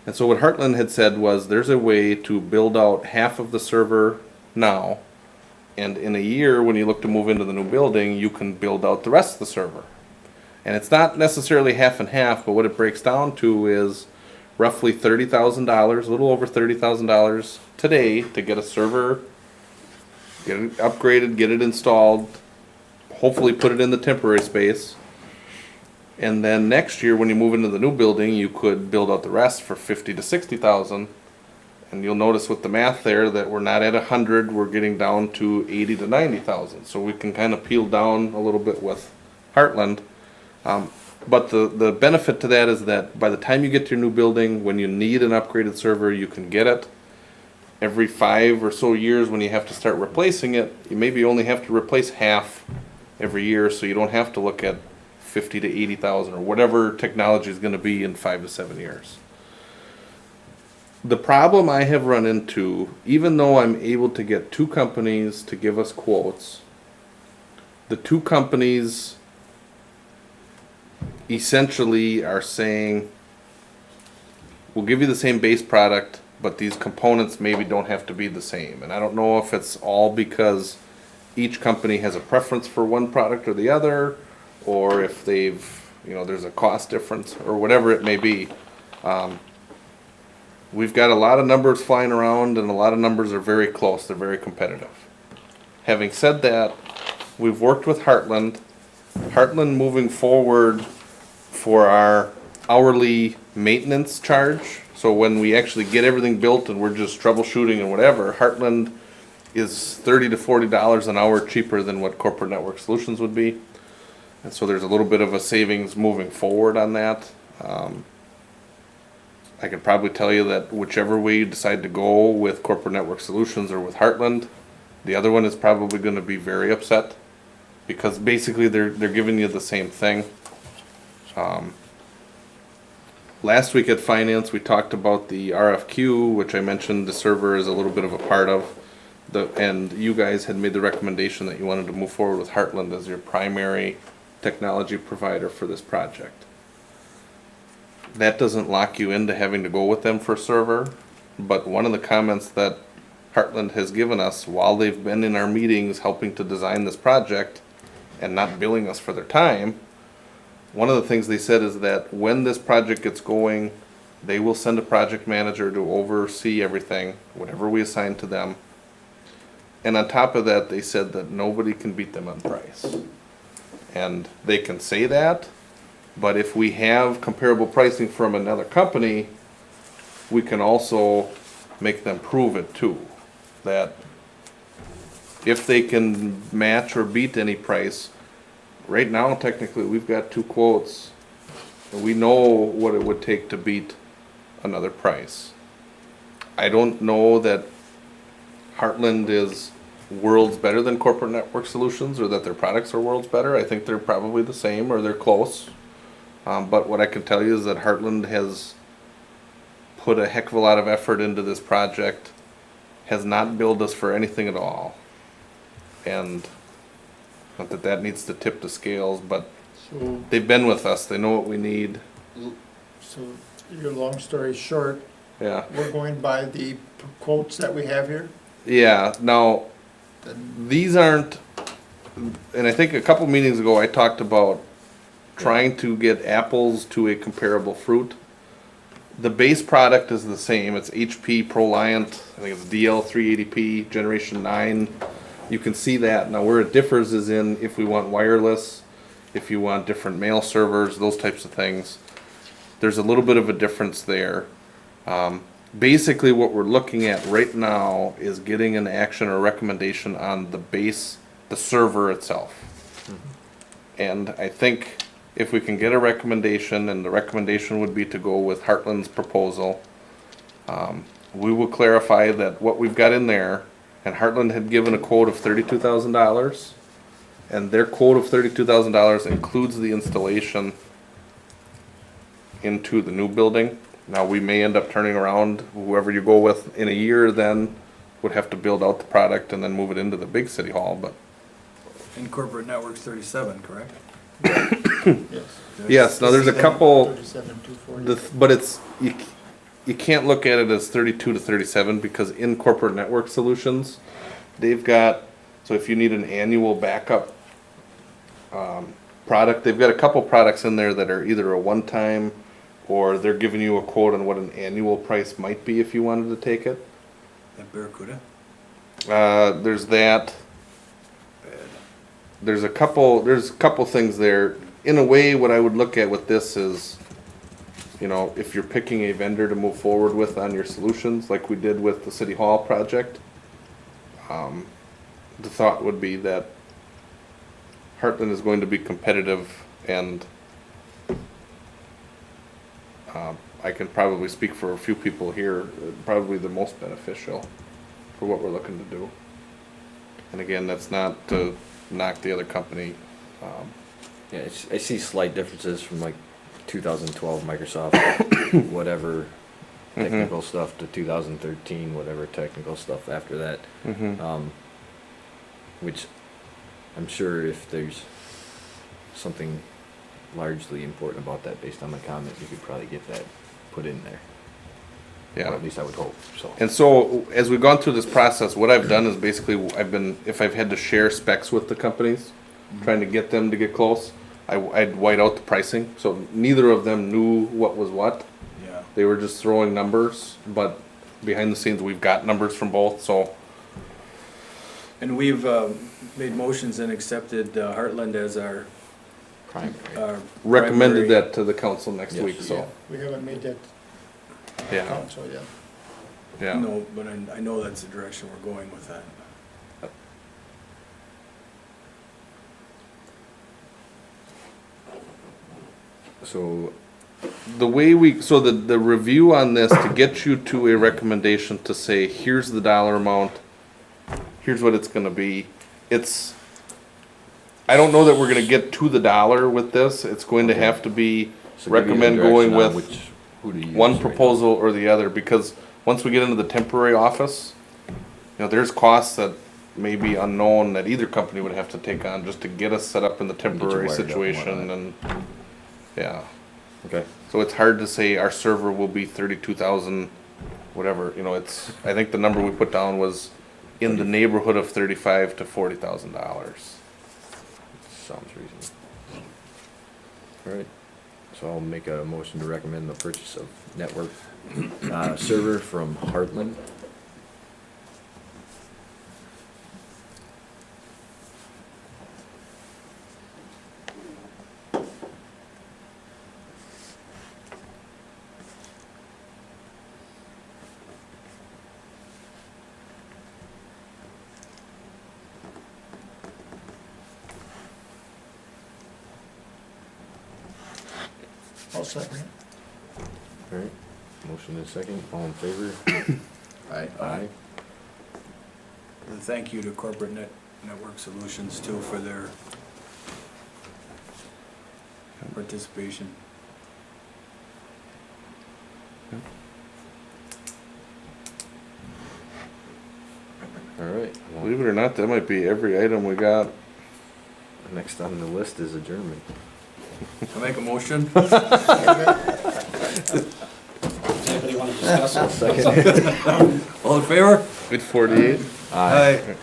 And so what Heartland had said was there's a way to build out half of the server now, and in a year when you look to move into the new building, you can build out the rest of the server. And it's not necessarily half and half, but what it breaks down to is roughly $30,000, a little over $30,000 today to get a server, get it upgraded, get it installed, hopefully put it in the temporary space. And then next year when you move into the new building, you could build out the rest for $50,000 to $60,000. And you'll notice with the math there that we're not at 100, we're getting down to 80 to 90,000. So we can kind of peel down a little bit with Heartland. But the benefit to that is that by the time you get to your new building, when you need an upgraded server, you can get it. Every 5 or so years when you have to start replacing it, you maybe only have to replace half every year, so you don't have to look at 50 to 80,000 or whatever technology is going to be in 5 to 7 years. The problem I have run into, even though I'm able to get 2 companies to give us quotes, the 2 companies essentially are saying, we'll give you the same base product, but these components maybe don't have to be the same. And I don't know if it's all because each company has a preference for one product or the other, or if they've, you know, there's a cost difference or whatever it may be. We've got a lot of numbers flying around and a lot of numbers are very close. They're very competitive. Having said that, we've worked with Heartland. Heartland moving forward for our hourly maintenance charge. So when we actually get everything built and we're just troubleshooting and whatever, Heartland is $30 to $40 an hour cheaper than what Corporate Network Solutions would be. And so there's a little bit of a savings moving forward on that. I could probably tell you that whichever way you decide to go with Corporate Network Solutions or with Heartland, the other one is probably going to be very upset because basically they're giving you the same thing. Last week at Finance we talked about the RFQ, which I mentioned the server is a little bit of a part of. And you guys had made the recommendation that you wanted to move forward with Heartland as your primary technology provider for this project. That doesn't lock you into having to go with them for server, but one of the comments that Heartland has given us while they've been in our meetings helping to design this project and not billing us for their time, one of the things they said is that when this project gets going, they will send a project manager to oversee everything, whatever we assign to them. And on top of that, they said that nobody can beat them on price. And they can say that, but if we have comparable pricing from another company, we can also make them prove it too. That if they can match or beat any price, right now technically we've got 2 quotes, and we know what it would take to beat another price. I don't know that Heartland is worlds better than corporate network solutions or that their products are worlds better. I think they're probably the same or they're close. But what I can tell you is that Heartland has put a heck of a lot of effort into this project, has not billed us for anything at all. And not that that needs to tip the scales, but So, they've been with us. They know what we need. so your long story short, Yeah. we're going by the quotes that we have here? Yeah. Now, Then these aren't, and I think a couple meetings ago I talked about trying to get apples to a comparable fruit. The base product is the same. It's HP ProLiant. I think it's DL380P Generation 9. You can see that. Now where it differs is in if we want wireless, if you want different mail servers, those types of things. There's a little bit of a difference there. Basically what we're looking at right now is getting an action or recommendation on the base, the server itself. And I think if we can get a recommendation, and the recommendation would be to go with Heartland's proposal, we will clarify that what we've got in there, and Heartland had given a quote of $32,000, and their quote of $32,000 includes the installation into the new building. Now, we may end up turning around, whoever you go with in a year then would have to build out the product and then move it into the big city hall, but And corporate networks 37, correct? yes. yes, now there's a couple, 37,240. but it's, you can't look at it as 32 to 37 because in corporate network solutions, they've got, so if you need an annual backup product, they've got a couple products in there that are either a one-time or they're giving you a quote on what an annual price might be if you wanted to take it. That Barracuda? There's that. There's a couple things there. In a way, what I would look at with this is, you know, if you're picking a vendor to move forward with on your solutions, like we did with the City Hall project, the thought would be that Heartland is going to be competitive and I can probably speak for a few people here, probably the most beneficial for what we're looking to do. And again, that's not to knock the other company. Yeah, I see slight differences from like 2012 Microsoft, whatever technical stuff, to 2013, whatever technical stuff after that. Which I'm sure if there's something largely important about that based on my comments, you could probably get that put in there. Or Yeah. at least I would hope, so. And so, as we've gone through this process, what I've done is basically, if I've had to share specs with the companies, trying to get them to get close, I'd white out the pricing, so neither of them knew what was what. Yeah. They were just throwing numbers, but behind the scenes, we've got numbers from both, so. And we've made motions and accepted Heartland as our Primary. Recommended primary- that to the council next Yes. week, so, We haven't made that yeah, council yet. yeah. No, but I know that's the direction we're going with that. So, The way so the review on this, to get you to a recommendation to say, here's the dollar amount, here's what it's gonna be, I don't know that we're gonna get to the dollar with this, it's going to have to be, so give you the recommend going direction on with who to use one right now. proposal or the other, because once we get into the temporary office, you know, there's costs that may be unknown that either company would have to take on just to get us set up in the you temporary wired up and situation whatnot. and, yeah. Okay, So it's hard to say our server will be 32,000, whatever, you know, I think the number we put down was in the neighborhood of $35,000 to $40,000. sounds reasonable. Alright, so I'll make a motion to recommend the purchase of network server from Heartland. I'll second it. Alright, motion is second, all in favor? Aye. Aye. thank you to Corporate Network Solutions too for their participation. All right, well, Believe it or not, that might be every item we got. next on the list is adjournment. I make a motion? Does anybody want to discuss it? Second. All in favor? 8:48. Aye. Aye.